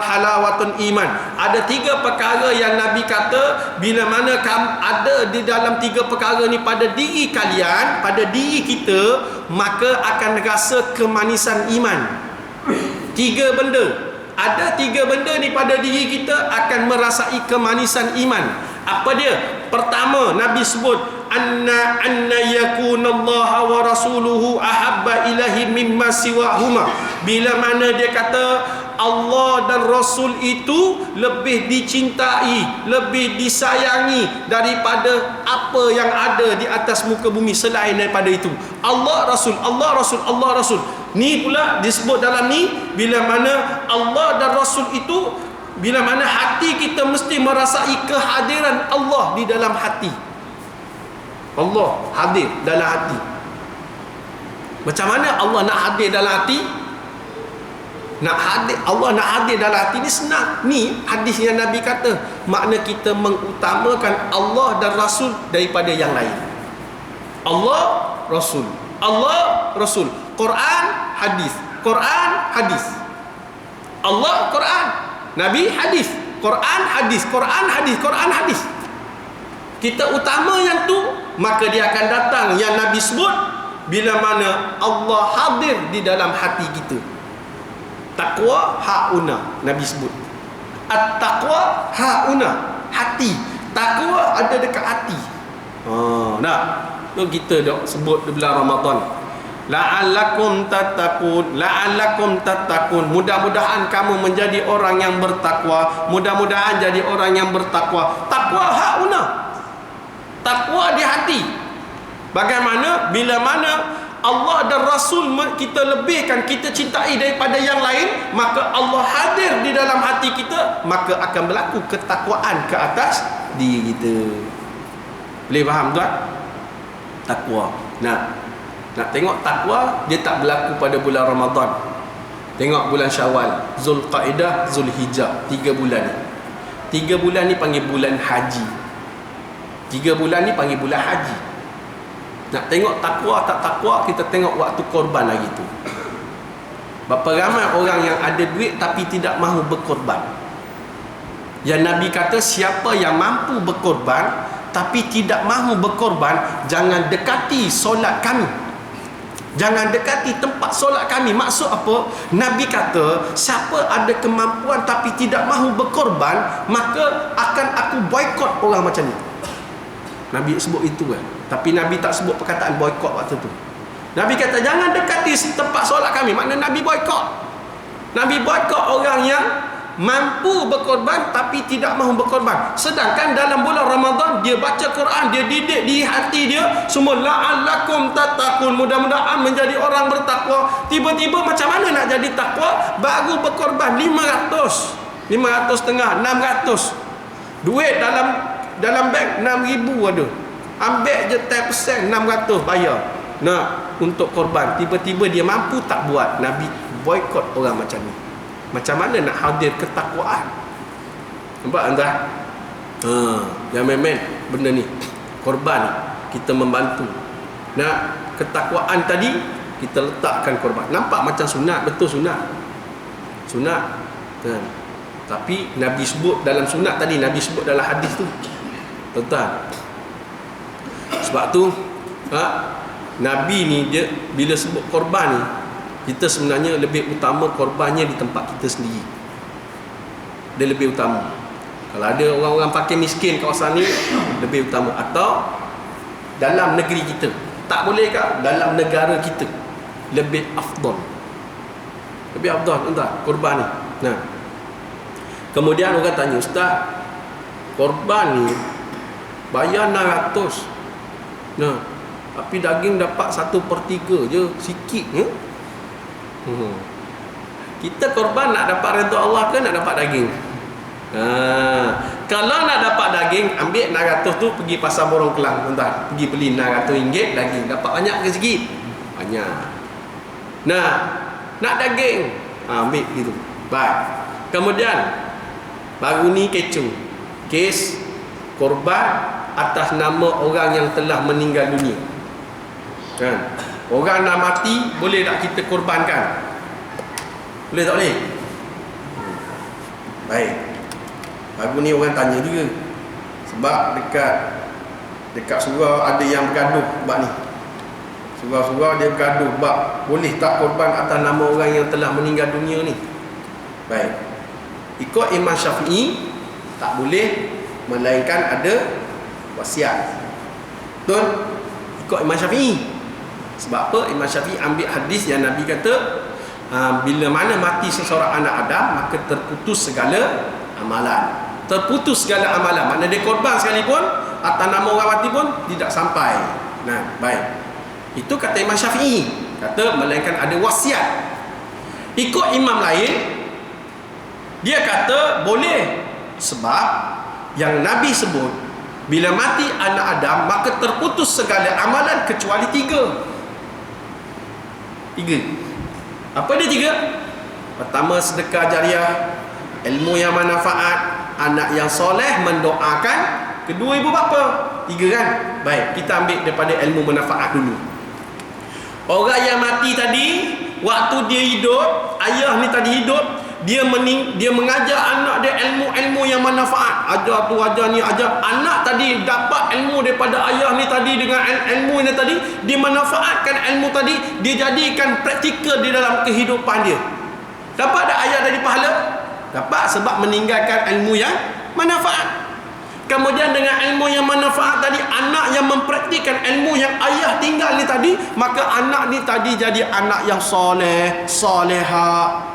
halawatan iman. Ada tiga perkara yang Nabi kata bila mana ada di dalam tiga perkara ni pada diri kalian, pada diri kita, maka akan rasa kemanisan iman. Tiga benda. Ada tiga benda ni pada diri kita akan merasai kemanisan iman. Apa dia? Pertama, Nabi sebut anna yakunallaha wa rasuluhu ahabba ilahi mimma siwahuma. Bila mana dia kata Allah dan Rasul itu lebih dicintai, lebih disayangi daripada apa yang ada di atas muka bumi selain daripada itu. Allah Rasul, Allah Rasul, Allah Rasul. Ni pula disebut dalam ni, bila mana Allah dan Rasul itu, bila mana hati kita mesti merasai kehadiran Allah di dalam hati. Allah hadir dalam hati. Macam mana Allah nak hadir dalam hati? Allah nak hadir dalam hati ni senang. Ni hadis yang Nabi kata, makna kita mengutamakan Allah dan Rasul daripada yang lain. Allah, Rasul. Allah, Rasul. Quran, hadis. Quran, hadis. Allah, Quran. Nabi, hadis. Quran, hadis. Quran, hadis. Quran, hadis. Kita utama yang tu, maka dia akan datang yang Nabi sebut bila mana Allah hadir di dalam hati kita. Taqwa hauna, Nabi sebut. At-taqwa hauna, hati. Taqwa ada dekat hati. Tu kita dah sebut di bulan Ramadan. La'allakum tattaqun. Mudah-mudahan kamu menjadi orang yang bertakwa. Mudah-mudahan jadi orang yang bertakwa. Takwa hauna. Takwa di hati. Bagaimana? Bila mana Allah dan Rasul kita lebihkan, kita cintai daripada yang lain, maka Allah hadir di dalam hati kita, maka akan berlaku ketakwaan ke atas diri kita. Boleh faham tuan? Takwa. Nak tengok takwa, dia tak berlaku pada bulan Ramadan. Tengok bulan Syawal, Zulqaidah, Zulhijjah, 3 bulan ni. 3 bulan ni panggil bulan haji. 3 bulan ni panggil bulan haji. Nak tengok takwa tak takwa, kita tengok waktu korban lagi tu. Berapa ramai orang yang ada duit tapi tidak mahu berkorban. Yang Nabi kata, siapa yang mampu berkorban tapi tidak mahu berkorban, jangan dekati solat kami, jangan dekati tempat solat kami. Maksud apa? Nabi kata, siapa ada kemampuan tapi tidak mahu berkorban, maka akan aku boikot orang macam ni. Nabi sebut itu kan. Tapi Nabi tak sebut perkataan boikot waktu tu. Nabi kata, jangan dekati tempat solat kami. Maknanya Nabi boikot. Nabi boikot orang yang mampu berkorban tapi tidak mahu berkorban. Sedangkan dalam bulan Ramadan, dia baca Quran, dia didik di hati dia semua, la'allakum tattaqun, mudah-mudahan menjadi orang bertakwa. Tiba-tiba macam mana nak jadi takwa? Baru berkorban 500 setengah, 600. Duit dalam beg 6,000 ada. Ambil je 10%, 600 bayar. Nah, untuk korban. Tiba-tiba dia mampu tak buat. Nabi boikot orang macam ni. Macam mana nak hadir ketakwaan? Nampak anda? Yang memen benda ni. Korban ni kita membantu. Nah, ketakwaan tadi kita letakkan korban. Nampak macam sunat, betul sunat. Sunat. Kan? Tapi Nabi sebut dalam sunat tadi, Nabi sebut dalam hadis tu. Tuan-tuan. Sebab tu Nabi ni dia bila sebut korban ni, kita sebenarnya lebih utama korbannya di tempat kita sendiri. Dia lebih utama. Kalau ada orang-orang fakir miskin kawasan ni, lebih utama. Atau dalam negeri kita, tak boleh ke dalam negara kita, lebih afdal. Lebih afdal tuan-tuan korban ni. Nah, kemudian orang tanya, ustaz, korban ni bayar 600. Nah, tapi daging dapat 1/3 je, sikit je. Kita korban nak dapat redha Allah ke nak dapat daging? Kalau nak dapat daging, ambil 600 tu pergi pasar Borong Kelang, tuan-tuan. Pergi beli RM600 daging. Dapat banyak ke sikit? Banyak. Nah, nak daging, ambil gitu. Baik. Kemudian baru ni kecoh, kes korban atas nama orang yang telah meninggal dunia. Kan? Orang nak mati, boleh tak kita korbankan? Boleh tak boleh? Baik. Baru ni orang tanya juga. Sebab dekat surau ada yang bergaduh bab ni. Surau-surau dia bergaduh bab boleh tak korban atas nama orang yang telah meninggal dunia ni. Baik. Ikut Imam Syafi'i, tak boleh, melainkan ada wasiat. Betul? Ikut Imam Syafi'i. Sebab apa? Imam Syafi'i ambil hadis yang Nabi kata, bila mana mati seseorang anak Adam, maka terputus segala amalan. Terputus segala amalan. Maknanya dia korban sekalipun, atas nama orang mati pun tidak sampai. Nah, baik. Itu kata Imam Syafi'i. Kata melainkan ada wasiat. Ikut imam lain, dia kata boleh. Sebab yang Nabi sebut, bila mati anak Adam, maka terputus segala amalan kecuali 3. Apa dia 3? Pertama, sedekah jariah, ilmu yang manfaat, anak yang soleh mendoakan kedua ibu bapa. 3 kan? Baik, kita ambil daripada ilmu manfaat dulu. Orang yang mati tadi, waktu dia hidup, ayah ni tadi hidup, dia mengajar anak dia ilmu-ilmu yang manfaat. Ajar tu, ajar ni, ajar. Anak tadi dapat ilmu daripada ayah ni tadi, dengan ilmu ni tadi, dia manfaatkan ilmu tadi, dia jadikan praktikal di dalam kehidupan dia. Dapat tak ayah dari pahala? Dapat, sebab meninggalkan ilmu yang manfaat. Kemudian dengan ilmu yang manfaat tadi, anak yang mempraktikkan ilmu yang ayah tinggal ni tadi, maka anak ni tadi jadi anak yang soleh, solehah.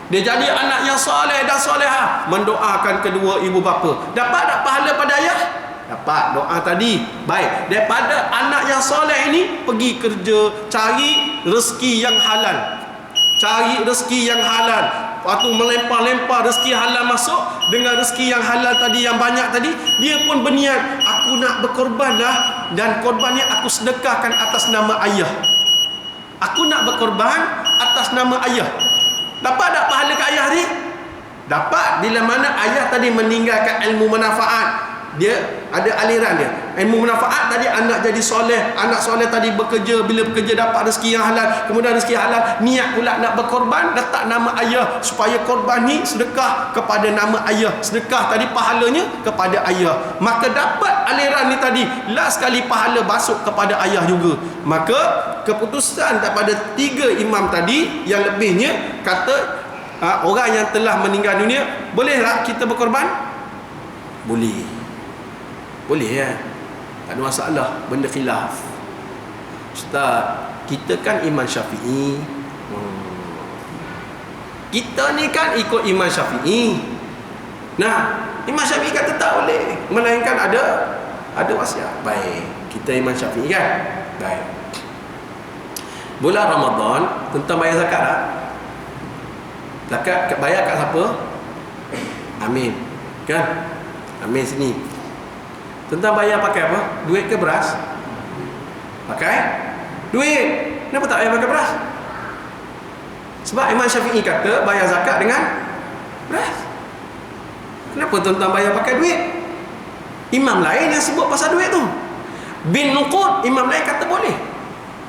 Dia jadi anak yang soleh dan solehah, mendoakan kedua ibu bapa. Dapat tak pahala pada ayah? Dapat doa tadi. Baik, daripada anak yang soleh ini pergi kerja, cari rezeki yang halal. Cari rezeki yang halal. Waktu melempar-lempar rezeki halal masuk, dengan rezeki yang halal tadi, yang banyak tadi, dia pun berniat, aku nak berkorban lah, dan korban ni aku sedekahkan atas nama ayah. Aku nak berkorban atas nama ayah. Dapat tak pahala ke ayah ni? Dapat, bila mana ayah tadi meninggalkan ilmu manfaat. dia ada aliran dia. Ilmu manfaat tadi, anak jadi soleh, anak soleh tadi bekerja, bila bekerja dapat rezeki yang halal, kemudian rezeki halal, niat pula nak berkorban, letak nama ayah supaya korban ni sedekah kepada nama ayah, sedekah tadi pahalanya kepada ayah, maka dapat aliran ni tadi, last sekali pahala masuk kepada ayah juga. Maka keputusan daripada 3 imam tadi yang lebihnya kata orang yang telah meninggal dunia, boleh tak kita berkorban? Boleh ya, tak ada masalah, benda khilaf. Ustaz, kita kan Imam Syafi'i, kita ni kan ikut Imam Syafi'i. Nah, Imam Syafi'i kata tak boleh, melainkan ada wasiat. Baik, kita Imam Syafi'i kan. Baik, bulan Ramadan tentang bayar zakat tak? Zakat bayar kat siapa? Amin, kan? Amin sini. Tentang bayar pakai apa? Duit ke beras? Pakai duit. Kenapa tak bayar pakai beras? Sebab Imam Syafi'i kata bayar zakat dengan beras. Kenapa tentang bayar pakai duit? Imam lain yang sebut pasal duit tu. Bin nuqud, imam lain kata boleh.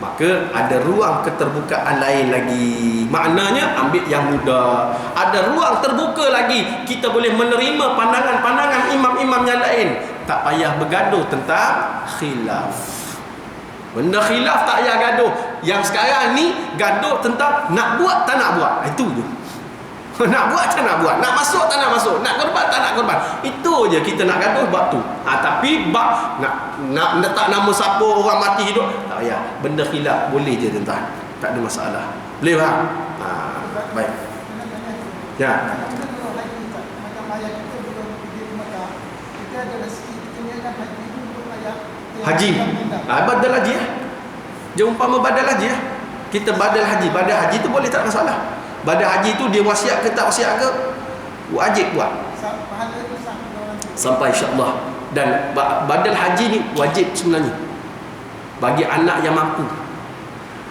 Maka ada ruang keterbukaan lain lagi. Maknanya ambil yang mudah. Ada ruang terbuka lagi. Kita boleh menerima pandangan-pandangan imam-imam yang lain. Tak payah bergaduh tentang khilaf. Benda khilaf tak payah gaduh. Yang sekarang ni gaduh tentang nak buat tak nak buat. Itu je. Nak buat tak nak buat, nak masuk tak nak masuk, nak korban tak nak korban. Itu je kita nak gaduh bab tu. Tapi bab nak letak nama siapa, orang mati hidup, tak payah. Benda khilaf boleh je tuan-tuan, tak ada masalah. Boleh faham? Baik. Ya. Haji. Badal haji ya. Dia umpama badal haji ya. Kita badal haji. Badal haji tu boleh, tak masalah. Badal haji tu dia wasiat ke tak wasiat ke, wajib buat sampai insya-Allah. Dan badal haji ni wajib sebenarnya bagi anak yang mampu.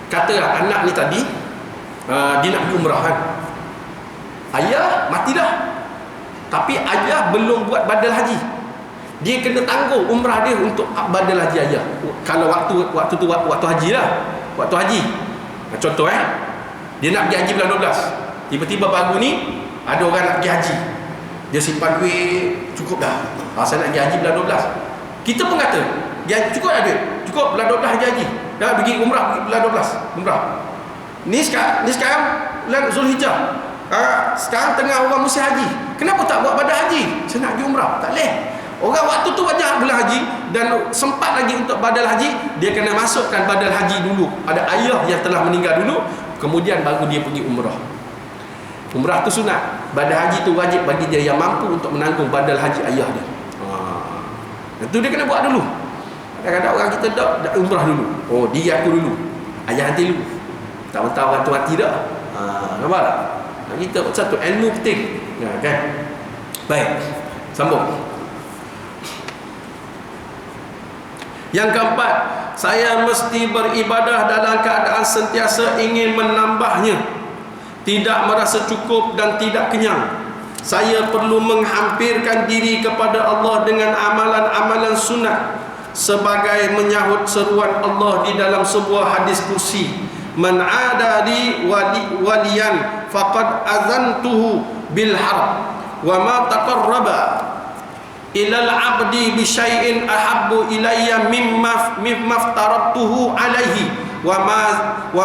Katalah anak ni tadi dia nak pergi umrah kan. Ayah mati dah, tapi ayah belum buat badal haji. Dia kena tanggung umrah dia untuk badal haji ayah. Kalau waktu tu waktu haji lah. Waktu haji. Contoh dia nak pergi haji bulan 12. Tiba-tiba pagi ni ada orang nak pergi haji. Dia simpan duit, cukup dah. Saya nak pergi haji bulan 12. Kita pun kata, dia cukup dah duit. Cukup bulan 12 haji. Dah pergi umrah bulan 12. Umrah. Ni sekarang bulan Zulhijjah. Sekarang tengah orang musim haji. Kenapa tak buat badal haji? Saya nak pergi umrah. Tak boleh. Orang waktu tu wajah bulan haji dan sempat lagi untuk badal haji, dia kena masukkan badal haji dulu. Ada ayah yang telah meninggal dulu, kemudian baru dia pergi umrah. Umrah tu sunat, badal haji tu wajib bagi dia yang mampu untuk menanggung badal haji ayah dia. Itu dia kena buat dulu. Kadang-kadang orang kita dah umrah dulu. Oh, dia aku dulu, ayah nanti dulu. Tak mentah orang tu mati dah. Nampak tak? Kita satu ilmu penting, kan? Baik, sambung. Yang keempat, saya mesti beribadah dalam keadaan sentiasa ingin menambahnya, tidak merasa cukup dan tidak kenyang. Saya perlu menghampirkan diri kepada Allah dengan amalan-amalan sunat, sebagai menyahut seruan Allah di dalam sebuah hadis kursi, man adali waliyan faqad azantuhu bil harb wa ma taqarraba ilal abdi bi syai'in ahabbu ilayya mimma aftaratuhu alaihi wa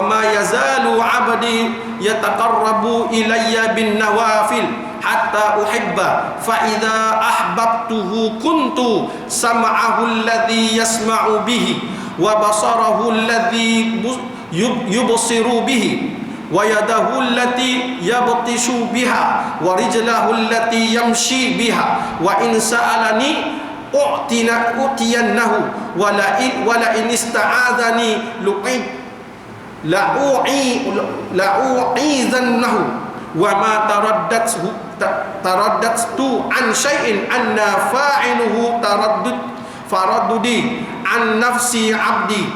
ma yazalu abdi yataqarrabu ilayya bin nawafil hatta uhibba fa idza ahbabtuhu kuntu sam'ahu alladhi yasma'u bihi wa basarahu alladhi yubsiru bihi wa yadahu allati yabtishu biha wa rijlahu allati yamshi biha wa in sa'alani utiyannahu wa la in ista'adhani la'u'izannahu wa ma taraddatu an syai'in anna fa'iluhu faraddudi an nafsi abdi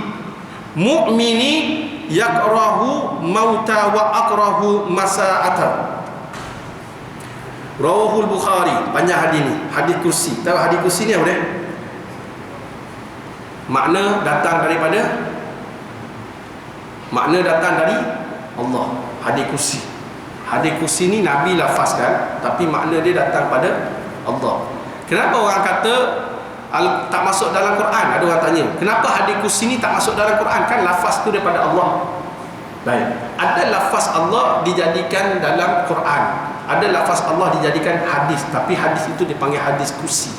mu'mini yakrahu mauta wa akrahu masa'ata. Rawahul Bukhari. Panjang hadis ni, hadis kursi. Tahu hadis kursi ni apa dia? Makna datang dari Allah. Hadis kursi. Hadis kursi ni Nabi lafazkan, tapi makna dia datang pada Allah. Kenapa orang kata tak masuk dalam Quran? Ada orang tanya, kenapa hadis kursi ni tak masuk dalam Quran? Kan lafaz tu daripada Allah. Baik, ada lafaz Allah dijadikan dalam Quran, ada lafaz Allah dijadikan hadis, tapi hadis itu dipanggil hadis kursi.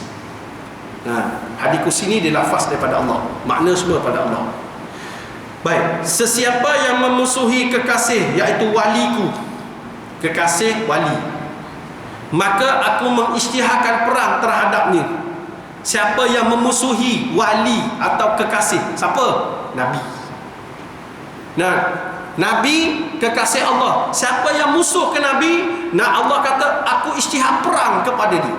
Hadis kursi ni dia lafaz daripada Allah, makna semua daripada Allah. Baik, sesiapa yang memusuhi kekasih, iaitu waliku, kekasih wali, maka aku mengisytiharkan perang terhadapnya. Siapa yang memusuhi wali atau kekasih? Siapa? Nabi. Nabi kekasih Allah. Siapa yang musuh ke Nabi, Allah kata aku isytihar perang kepada dia.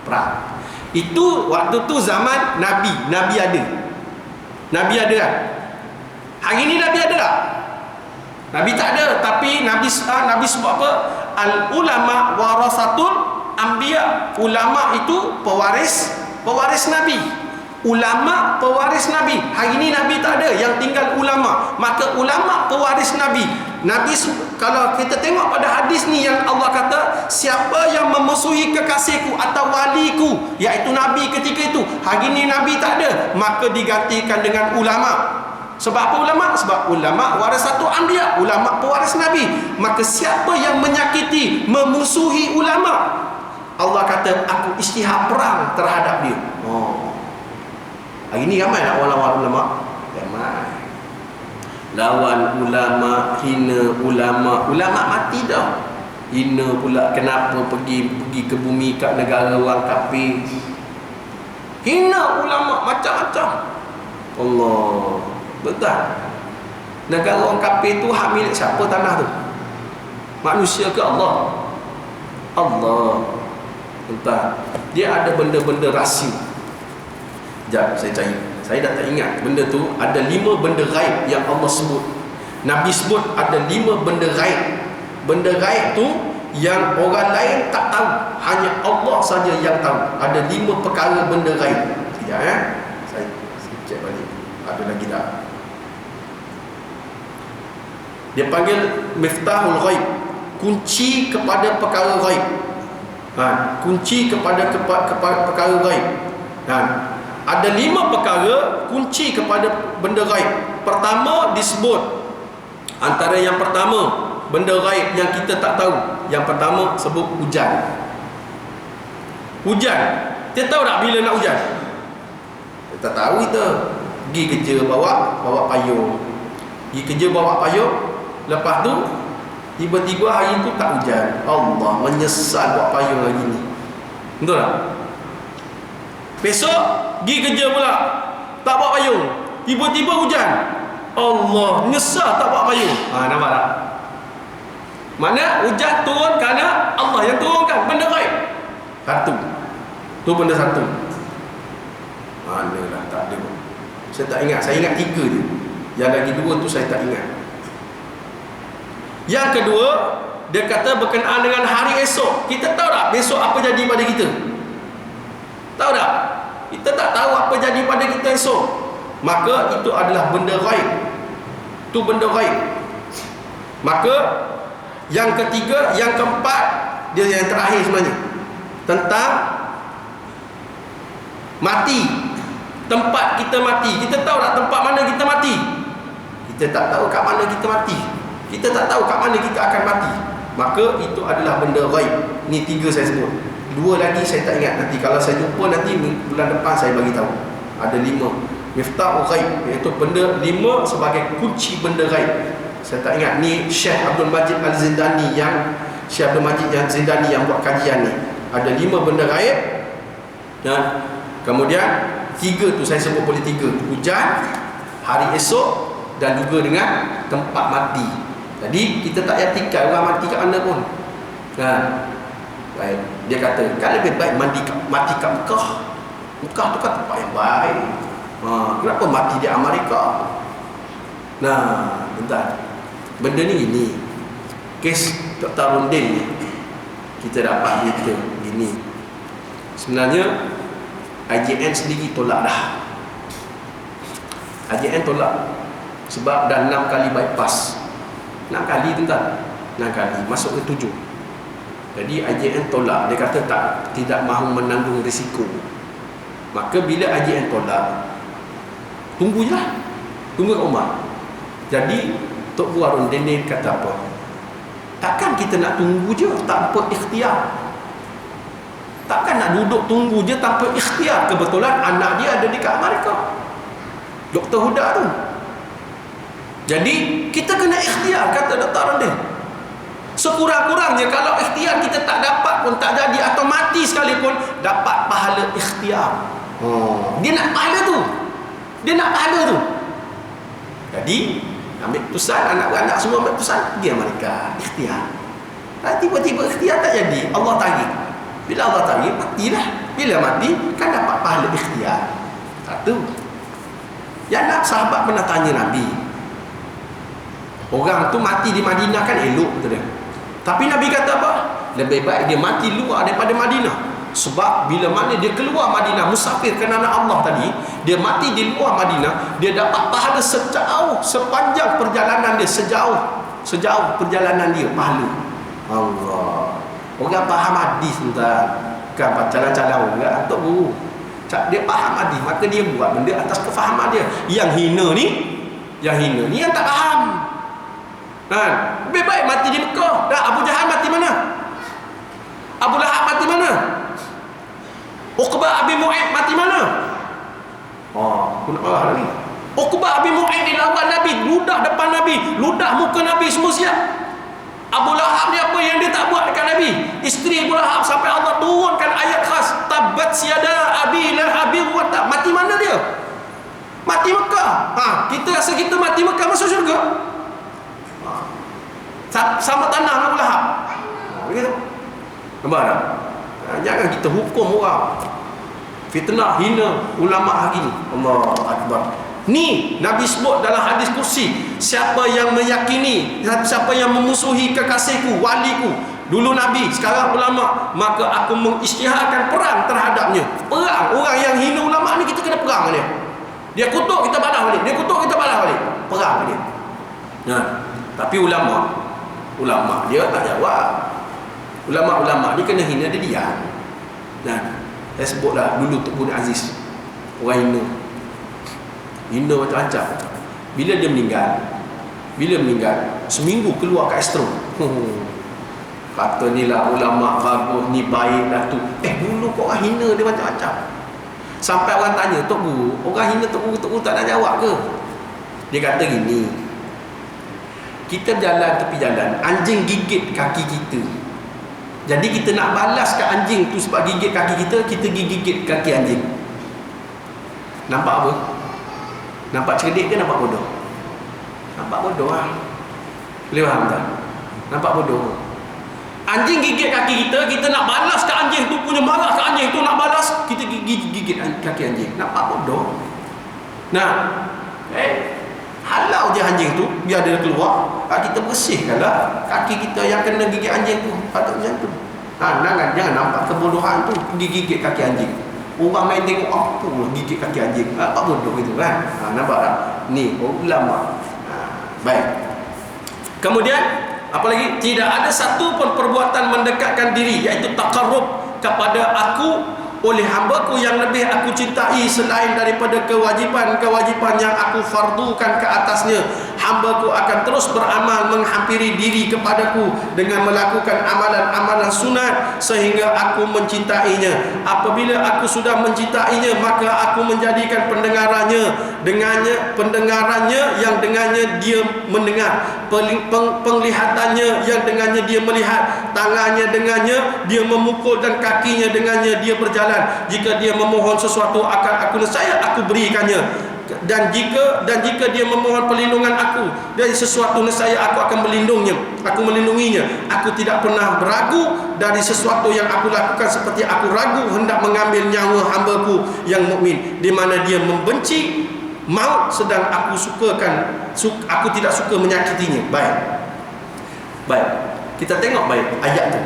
Perang. Itu waktu tu zaman Nabi. Nabi ada kan? Hari ni Nabi ada tak? Nabi tak ada. Tapi Nabi sebut apa? Al ulama warasatul anbiya. Ulama itu pewaris Nabi. Ulama pewaris Nabi. Hari ini Nabi tak ada, yang tinggal ulama. Maka ulama pewaris Nabi. Kalau kita tengok pada hadis ni yang Allah kata, siapa yang memusuhi kekasihku atau waliku, iaitu Nabi ketika itu, hari ini Nabi tak ada, maka digantikan dengan ulama. Sebab apa ulama? Sebab ulama warasatul anbiya, ulama pewaris Nabi. Maka siapa yang menyakiti, memusuhi ulama, Allah kata aku isytihar perang terhadap dia. Hari ni ramai nak lawan ulama? Ramai. Lawan ulama, hina ulama. Ulama mati dah, hina pula. Kenapa pergi ke bumi kat negara orang kafir? Hina ulama macam-macam. Allah, betul. Negara orang kafir tu hak milik siapa tanah tu? Manusia ke Allah? Allah. Entah. Dia ada benda-benda rahsia. Sekejap saya cari. Saya dah tak ingat. Benda tu ada 5 benda gaib yang Allah sebut. Nabi sebut ada 5 benda gaib. Benda gaib tu yang orang lain tak tahu, hanya Allah saja yang tahu. Ada 5 perkara benda gaib. Sekejap Saya cek balik. Ada lagi tak? Dia panggil miftahul ghaib, kunci kepada perkara gaib. Kunci kepada perkara gaib. Ada 5 perkara kunci kepada benda gaib. Pertama disebut, antara yang pertama benda gaib yang kita tak tahu, yang pertama sebut hujan. Hujan, kita tahu tak bila nak hujan? Kita tahu kita pergi kerja bawa payung, pergi kerja bawa payung, lepas tu tiba-tiba hari tu tak hujan. Allah, menyesal buat payung lagi ni. Betul tak? Besok pergi kerja pula, tak bawa payung, tiba-tiba hujan. Allah, nyesal tak bawa payung. Nampak tak? Mana hujan turun kerana Allah yang turunkan, benda gaib. Satu. Tu benda satu. Manalah, tak ada. Saya tak ingat. Saya ingat 3 je. Yang lagi 2 tu saya tak ingat. Yang kedua, dia kata berkenaan dengan hari esok. Kita tahu tak besok apa jadi pada kita? Tahu tak? Kita tak tahu apa jadi pada kita esok. Maka itu adalah benda gaib. Itu benda gaib. Maka yang ketiga, yang keempat, dia yang terakhir sebenarnya, tentang mati. Tempat kita mati. Kita tahu tak tempat mana kita mati? Kita tak tahu kat mana kita mati. Kita tak tahu kat mana kita akan mati. Maka itu adalah benda gaib. Ni 3 saya sebut. 2 lagi saya tak ingat. Nanti kalau saya jumpa nanti bulan depan saya bagi tahu. Ada 5 miftahul ghaib, iaitu benda 5 sebagai kunci benda gaib. Saya tak ingat. Ni Syekh Abdul Majid Al-Zindani yang Zindani yang buat kajian ni. Ada 5 benda gaib. Dan kemudian 3 tu saya sebut boleh 3. Hujan, hari esok, dan juga dengan tempat mati. Jadi kita tak payah tinggal orang mati kat mana pun. Baik. Dia kata kan lebih baik mati kat Mekah. Mekah tu kan tempat yang baik. Kenapa mati di Amerika? Bentar. Benda ni kes Dr. Rundin ni. kita dapat berita gini. Sebenarnya IJN sendiri tolak dah. IJN tolak sebab dah 6 kali bypass. 6 kali tuan, 6 kali masuk ke 7. Jadi IJN tolak. Dia kata tidak mahu menanggung risiko. Maka bila IJN tolak, tunggu je lah, tunggu kat rumah. Jadi Tok Guru Harun Dinin kata apa? Takkan kita nak tunggu je tanpa ikhtiar? Takkan nak duduk tunggu je tanpa ikhtiar? Kebetulan anak dia ada dekat Amerika, Dr. Huda tu. Jadi kita kena ikhtiar, kata Dr. Harun. Sekurang-kurangnya kalau ikhtiar kita tak dapat pun, tak jadi atau mati sekalipun, dapat pahala ikhtiar. Dia nak pahala tu. Dia nak pahala tu. Jadi ambil keputusan, anak-anak semua ambil keputusan, pergi Amerika, ikhtiar. Tiba-tiba ikhtiar tak jadi, Allah tarik. Bila Allah tarik, matilah. Bila mati, kan dapat pahala ikhtiar. Satu. Yang nak sahabat pernah tanya Nabi, orang tu mati di Madinah kan elok, betul dia. Tapi Nabi kata apa? Lebih baik dia mati luar daripada Madinah. Sebab bila mana dia keluar Madinah, musafir kerana Allah tadi, dia mati di luar Madinah, dia dapat pahala sejauh, sepanjang perjalanan dia, sejauh perjalanan dia, pahala. Allah. Orang faham hadis tuan, kan calang-calang enggak Tok Guru. Dia faham hadis, maka dia buat benda atas kefahaman dia. Yang hina ni yang tak faham. Kan? Lebih baik mati di Mekah. Dah, Abu Jahal mati mana? Abu Lahab mati mana? Uqbah bin Mu'aid mati mana? Kuna Allah lagi. Uqbah bin Mu'aid dilawan Nabi, ludah depan Nabi, ludah muka Nabi, semua siap. Abu Lahab ni apa yang dia tak buat dekat Nabi? Isteri Abu Lahab sampai Allah turunkan ayat khas, tabat siada abi lahabi wa ta. Mati mana dia? Mati Mekah. Kita rasa kita mati Mekah masuk syurga. Sama tanah Abu Lahab. Begitu. Nampak tak? Jangan kita hukum orang. Fitnah, hina ulama hari ni. Allahu Akbar. Ni Nabi sebut dalam hadis kursi, siapa yang meyakini, siapa yang memusuhi kekasihku, waliku, dulu Nabi, sekarang ulama, maka aku mengisytiharkan perang terhadapnya. Perang. Orang yang hina ulama ni kita kena perang dengan dia. Dia kutuk, kita balas balik. Dia kutuk, kita balas balik. Perang dengan dia. Tapi ulama dia tak jawab. Ulama-ulama ni kena hina, dia diam. Saya sebutlah dulu Tok Guru Aziz, orang hina macam-macam. Bila dia meninggal, seminggu keluar kat Astro. Kata ni lah ulama bagus, ni baik dah tu. Dulu kau orang hina dia macam-macam. Sampai orang tanya, Tok Guru, orang hina Tok Guru tak nak jawab ke? Dia kata gini, kita jalan tepi jalan, anjing gigit kaki kita. Jadi kita nak balas kat anjing tu sebab gigit kaki kita, kita gigit kaki anjing. Nampak apa? Nampak cerdik ke nampak bodoh? Nampak bodoh lah. Boleh faham tak? Nampak bodoh. Anjing gigit kaki kita, kita nak balas kat anjing tu, punya marah kat anjing tu, nak balas, kita gigit kaki anjing. Nampak bodoh? Halau je anjing tu, biar dia keluar, kita bersihkanlah kaki kita yang kena gigit anjing tu. Patut macam tu. Jangan nampak kebodohan tu, pergi gigit kaki anjing. Orang main tengok apa gigit kaki anjing. Apa bodoh itu kan? Nampak tak? Ni ulama. Baik. Kemudian apa lagi? Tidak ada satu pun perbuatan mendekatkan diri, iaitu taqarrub kepada aku oleh hambaku yang lebih aku cintai selain daripada kewajipan-kewajipan yang aku fardukan ke atasnya. Hambaku akan terus beramal menghampiri diri kepadaku dengan melakukan amalan-amalan sunat sehingga aku mencintainya. Apabila aku sudah mencintainya, maka aku menjadikan pendengarannya yang dengannya dia mendengar, penglihatannya yang dengannya dia melihat, tangannya dengannya dia memukul, dan kakinya dengannya dia berjalan. Jika dia memohon sesuatu akan aku nescaya aku berikannya, dan jika dia memohon perlindungan aku dari sesuatu nescaya aku akan melindunginya. Aku tidak pernah beragu dari sesuatu yang aku lakukan, seperti aku ragu hendak mengambil nyawa hambaku yang mukmin, di mana dia membenci maut sedang aku tidak suka menyakitinya. Baik, kita tengok baik ayat tu.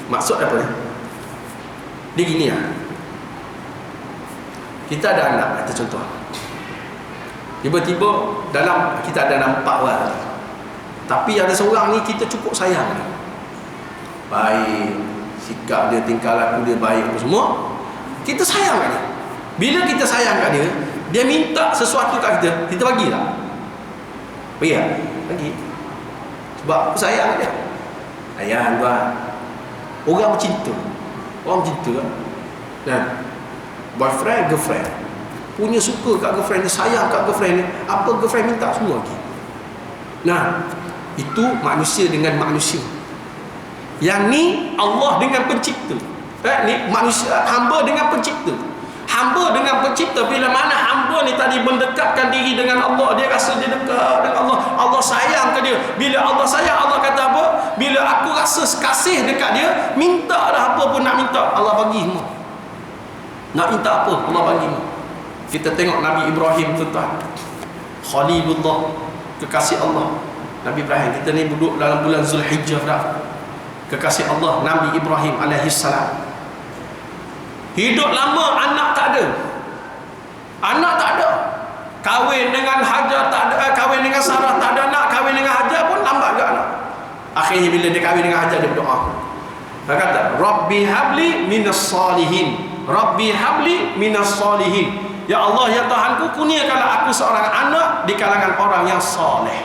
Maksud apa ni? Dia gini lah. Kita ada anak, kata contoh. Tiba-tiba dalam kita ada anak 4 orang. Tapi ada seorang ni kita cukup sayang ni. Baik, sikap dia, tingkah laku dia baik apa semua. Kita sayang kat dia. Bila kita sayang kat dia, dia minta sesuatu kat kita, kita bagi tak? Bagi tak? Bagi. Sebab aku sayang dia. Sayang tuan. Orang bercinta. Orang bercinta kan? Dan boyfriend, girlfriend punya suka kat girlfriend ni, sayang kat girlfriend ni, apa girlfriend minta semua lagi. Nah, itu manusia dengan manusia. Yang ni Allah dengan pencipta. Ni manusia, hamba dengan pencipta. Hamba dengan pencipta. Bila mana hamba ni tadi mendekatkan diri dengan Allah, dia rasa dia dekat dengan Allah, Allah sayang ke dia. Bila Allah sayang, Allah kata apa? Bila aku rasa kasih dekat dia, minta dah apa pun nak minta, Allah bagi semua. Nak minta apa, Allah bagi semua. Kita tengok Nabi Ibrahim tuan-tuan, Khalilullah, kekasih Allah. Nabi Ibrahim, kita ni duduk dalam bulan Zulhijjah dah. Kekasih Allah Nabi Ibrahim alaihissalam. Hidup lama, anak tak ada. Anak tak ada. Kahwin dengan Hajar tak ada, kahwin dengan Sarah tak ada anak, kahwin dengan Hajar pun lambat juga anak. Akhirnya bila dia kahwin dengan Hajar, dia berdoa. Dia kata, Rabbi habli minas salihin. Rabbi habli minas salihin. Ya Allah, ya Tuhanku, kurniakanlah aku seorang anak di kalangan orang yang soleh.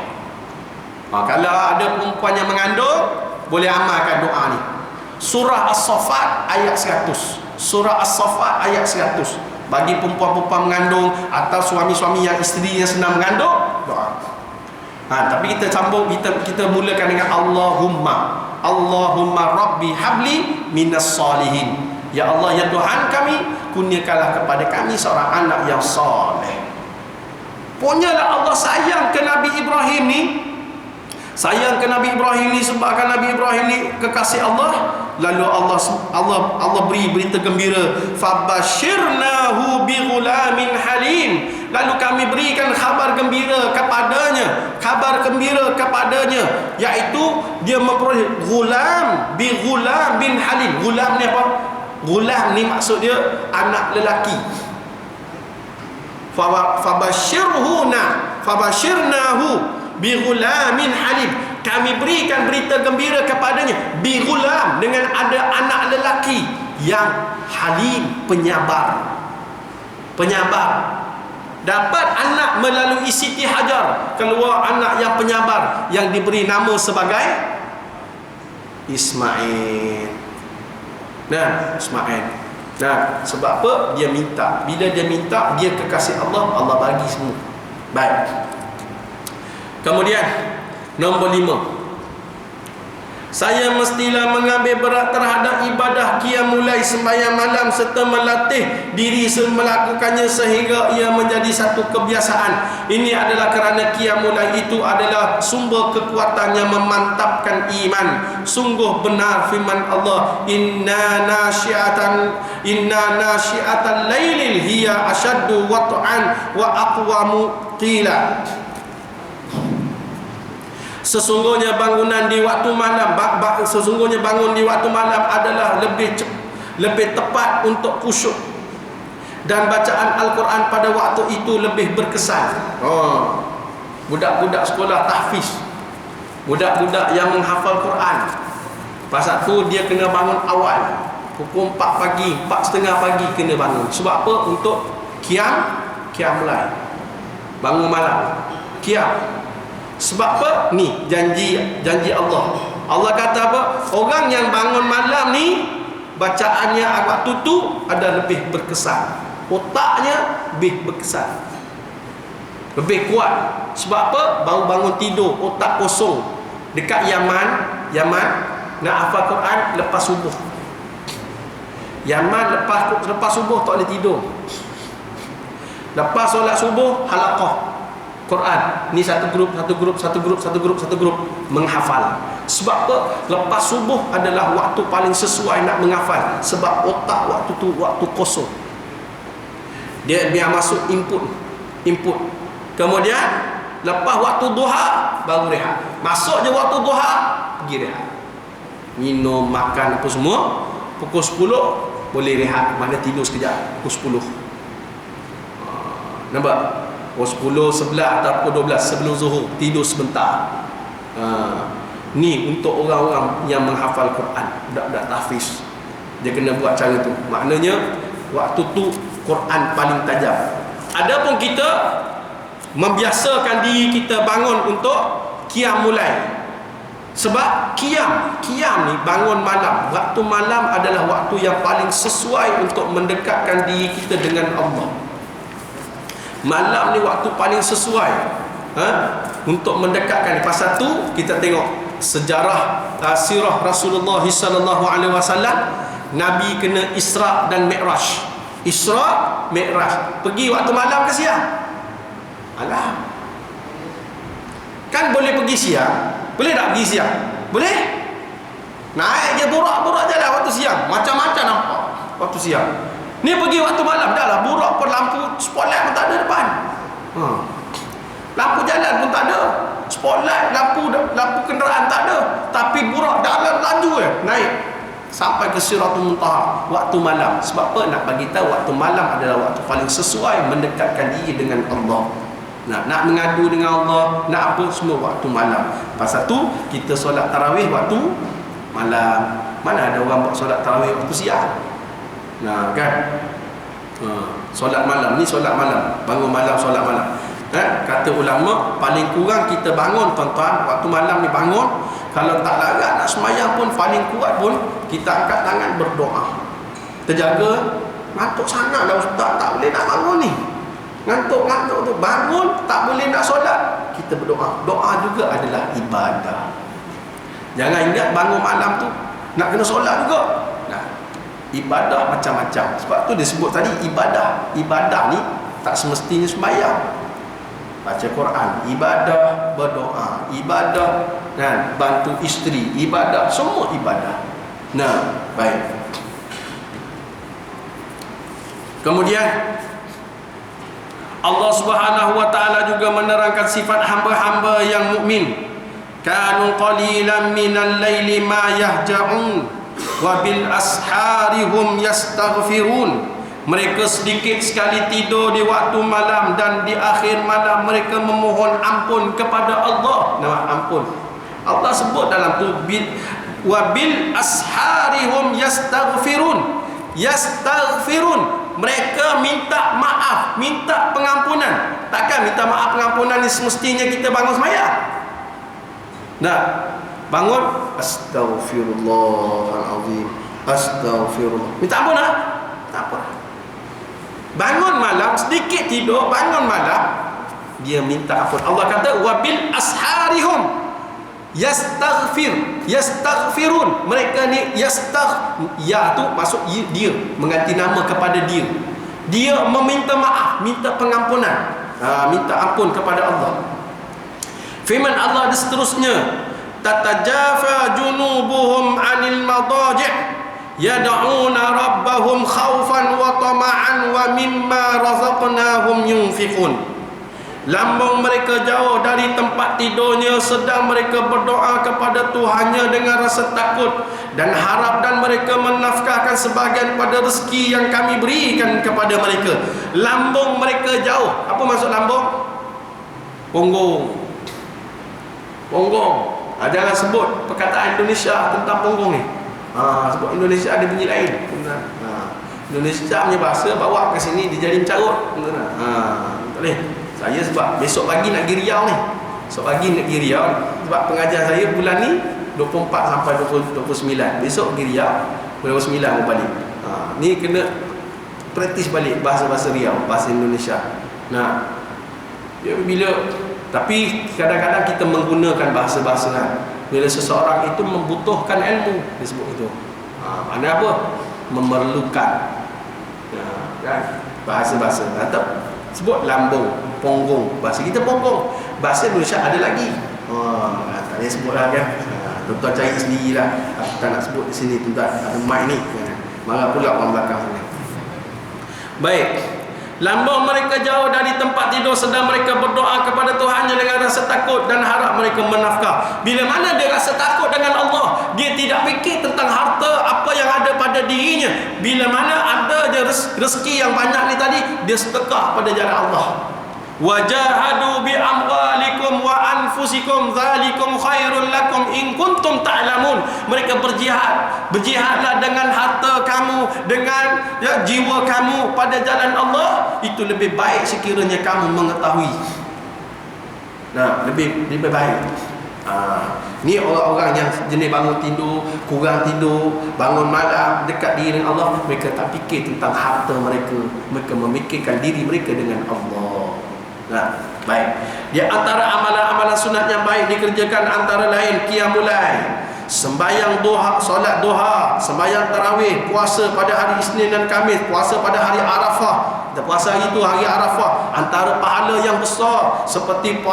Kalau ada perempuan yang mengandung, boleh amalkan doa ni. Surah As-Saffat ayat 100. Surah As-Saffat ayat 100. Bagi perempuan-perempuan mengandung atau suami-suami yang isterinya sedang mengandung, doa. Tapi kita sambung, kita mulakan dengan Allahumma. Allahumma Rabbi habli minas salihin. Ya Allah, ya Tuhan kami, kurniakanlah kepada kami seorang anak yang soleh. Punyalah Allah sayang ke Nabi Ibrahim ni. Sayang ke Nabi Ibrahim ni sebabkan Nabi Ibrahim ni kekasih Allah. Lalu Allah beri berita gembira, fabashirnahu bighulamin halim. Lalu kami berikan khabar gembira kepadanya, iaitu dia memperoleh gulam bin halim. Gulam ni apa? Gulam ni maksud dia anak lelaki. Fabashirnahu bighulamin halim. Kami berikan berita gembira kepadanya, bighulam, dengan ada anak lelaki yang halim, penyabar. Dapat anak melalui Siti Hajar, keluar anak yang penyabar yang diberi nama sebagai Ismail. Ismail. Sebab apa? Dia minta. Bila dia minta, dia kekasih Allah, Allah bagi semua. Baik. Kemudian nombor 5, saya mestilah mengambil berat terhadap ibadah qiyamul lail, sembahyang malam, serta melatih diri melakukannya sehingga ia menjadi satu kebiasaan. Ini adalah kerana qiyamul lail itu adalah sumber kekuatan yang memantapkan iman. Sungguh benar firman Allah, inna nasyi'atal lailil hiya ashaddu wat'an wa aqwamu qila. Sesungguhnya bangunan di waktu malam, sesungguhnya bangun di waktu malam adalah lebih tepat untuk khusyuk, dan bacaan Al-Quran pada waktu itu lebih berkesan. Budak-budak sekolah tahfiz, budak-budak yang menghafal Quran, pasal tu dia kena bangun awal, pukul 4 pagi, 4:30 pagi kena bangun. Sebab apa? Untuk qiyam lail, bangun malam, qiyam. Sebab apa? Ni janji Allah. Allah kata apa? Orang yang bangun malam ni, bacaannya waktu tu ada lebih berkesan, otaknya lebih berkesan, lebih kuat. Sebab apa? Baru bangun tidur, otak kosong. Dekat Yaman nak hafal Quran lepas subuh. Yaman lepas subuh tak boleh tidur. Lepas solat subuh, halaqah Quran. Ni satu grup menghafal. Sebab apa? Lepas subuh adalah waktu paling sesuai nak menghafal. Sebab otak waktu tu waktu kosong. Dia biar masuk input. Kemudian lepas waktu duha baru rehat. Masuk je waktu duha, pergi rehat. minum, makan apa semua. Pukul 10 boleh rehat, mana tidur sekejap pukul 10. Nampak? Pukul 10, 11 atau pukul 12 sebelum zuhur tidur sebentar. Ni untuk orang-orang yang menghafal Quran, budak-budak tahfiz. Dia kena buat cara tu. Maknanya waktu tu Quran paling tajam. Adapun kita membiasakan diri kita bangun untuk qiyamul lail. Sebab qiyam ni bangun malam. Waktu malam adalah waktu yang paling sesuai untuk mendekatkan diri kita dengan Allah. Malam ni waktu paling sesuai untuk mendekatkan. Pasal tu kita tengok sejarah sirah Rasulullah sallallahu alaihi wasallam. Nabi kena Isra dan Mi'raj. Isra, Mi'raj. Pergi waktu malam ke siang? Malam. Kan boleh pergi siang. Boleh tak pergi siang? Boleh. Naik je burak-burak jalan waktu siang. Macam-macam nampak waktu siang. Ni pergi waktu malam. Dah lah burak pun, lampu spotlight pun tak ada depan. Lampu jalan pun tak ada. Spotlight, lampu kenderaan tak ada. Tapi burak dalam laju naik sampai ke Siratul Muntaha waktu malam. Sebab apa? Nak bagi tahu waktu malam adalah waktu paling sesuai mendekatkan diri dengan Allah. Nak mengadu dengan Allah, nak apa semua waktu malam. Pasal tu kita solat tarawih waktu malam. Mana ada orang buat solat tarawih waktu siang? Kan? Solat malam ni solat malam, bangun malam solat malam. Kata ulama paling kurang kita bangun tuan-tuan waktu malam ni bangun. Kalau tak larat nak semayang pun paling kuat pun kita angkat tangan berdoa. Terjaga ngantuk sangat lah ustaz, tak boleh nak bangun ni. Ngantuk tu bangun tak boleh nak solat, kita berdoa. Doa juga adalah ibadah. Jangan ingat bangun malam tu nak kena solat juga. Ibadah macam-macam. Sebab tu dia sebut tadi ibadah. Ibadah ni tak semestinya sembahyang. Baca Quran, ibadah, berdoa, ibadah, bantu isteri, ibadah, semua ibadah. Baik. Kemudian Allah Subhanahu wa taala juga menerangkan sifat hamba-hamba yang mukmin. Kanu qalilan minal laili ma yahja'un wa bil asharihum yastaghfirun. Mereka sedikit sekali tidur di waktu malam dan di akhir malam mereka memohon ampun kepada Allah. Ampun. Allah sebut dalam tu wa bil asharihum yastaghfirun. Yastaghfirun. Mereka minta maaf, minta pengampunan. Takkan minta maaf pengampunan ni semestinya kita bangun sembahyang. Bangun astaghfirullahalazim. Astaghfirullah. Minta ampun tak? Tak apa. Bangun malam sedikit tidur, bangun malam dia minta ampun. Allah kata wabil asharihum yastaghfirun. Mereka ni ya tu maksud dia mengganti nama kepada dia. Dia meminta maaf, minta pengampunan, minta ampun kepada Allah. Firman Allah seterusnya, tatajafa junubuhum 'anil madaji' yad'una rabbahum khaufan wa tama'an wa mimma razaqnahum yunfiqun. Lambung mereka jauh dari tempat tidurnya sedang mereka berdoa kepada Tuhannya dengan rasa takut dan harap, dan mereka menafkahkan sebahagian pada rezeki yang kami berikan kepada mereka. Lambung mereka jauh. Apa maksud lambung? Punggung. Jangan sebut perkataan Indonesia tentang punggung ni. Sebab Indonesia ada bunyi lain. Indonesia punya bahasa bawa ke sini dia jadi mencarut. Tak boleh. Saya sebab besok pagi nak pergi Riau ni. Besok pagi nak pergi Riau. Sebab pengajar saya bulan ni 24 sampai 29. Besok pergi Riau, bulan 29 mau balik. Ni kena praktis balik bahasa-bahasa Riau, bahasa Indonesia. Tapi kadang-kadang kita menggunakan bahasa-bahasa bila seseorang itu membutuhkan ilmu, disebut itu. Mana apa? Memerlukan. Kan? Bahasa-bahasa. Atau sebut lambung, punggung. Bahasa kita punggung. Bahasa Indonesia ada lagi. Tak payah sebut lah kan. Tuan-tuan cari sendirilah. Aku tak nak sebut di sini, tuan-tuan. Ada mic ni. Marah pula orang belakang sana. Baik. Lambung mereka jauh dari tempat tidur sedang mereka berdoa kepada Tuhannya dengan rasa takut dan harap mereka menafkah. Bila mana dia rasa takut dengan Allah, Dia tidak fikir tentang harta apa yang ada pada dirinya. Bila mana ada je rezeki yang banyak ni tadi, dia sedekah pada jalan Allah. Wajahadu bi amwalikum wa anfusikum dzalikum khairul lakum in kuntum ta'lamun. Mereka berjihadlah dengan harta kamu, dengan jiwa kamu pada jalan Allah. Itu lebih baik sekiranya kamu mengetahui. Nah, lebih baik. Ni orang-orang yang jenis bangun tidur, kurang tidur, bangun malam, dekat diri dengan Allah. Mereka tak fikir tentang harta mereka. Mereka memikirkan diri mereka dengan Allah. Nah, baik. Di antara amalan-amalan sunat yang baik dikerjakan antara lain qiyamul lail, sembahyang duha, solat duha, sembahyang tarawih, puasa pada hari Isnin dan Khamis, puasa pada hari Arafah. Puasa hari itu hari Arafah, antara pahala yang besar seperti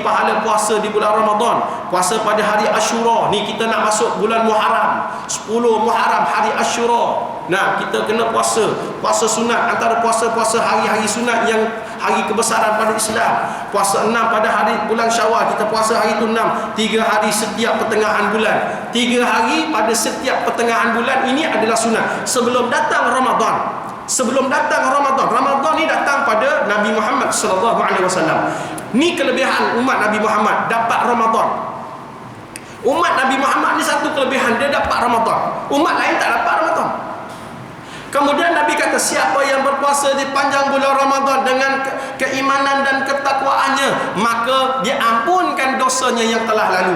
pahala puasa di bulan Ramadan, puasa pada hari Ashura. Ni kita nak masuk bulan Muharram, 10 Muharram hari Ashura. Nah, kita kena puasa sunat, antara puasa-puasa hari-hari sunat yang hari kebesaran pada Islam. Puasa 6 pada hari bulan Syawal, kita puasa hari itu 6, 3 hari setiap pertengahan bulan. 3 hari pada setiap pertengahan bulan ini adalah sunat. Sebelum datang Ramadan. Ramadan ni datang pada Nabi Muhammad sallallahu alaihi wasallam. Ni kelebihan umat Nabi Muhammad, dapat Ramadan. Umat Nabi Muhammad ni satu kelebihan, dia dapat Ramadan. Umat lain tak dapat Ramadan. Kemudian Nabi kata, siapa yang berpuasa di panjang bulan Ramadan dengan keimanan dan ketakwaannya, maka diampunkan dosanya yang telah lalu.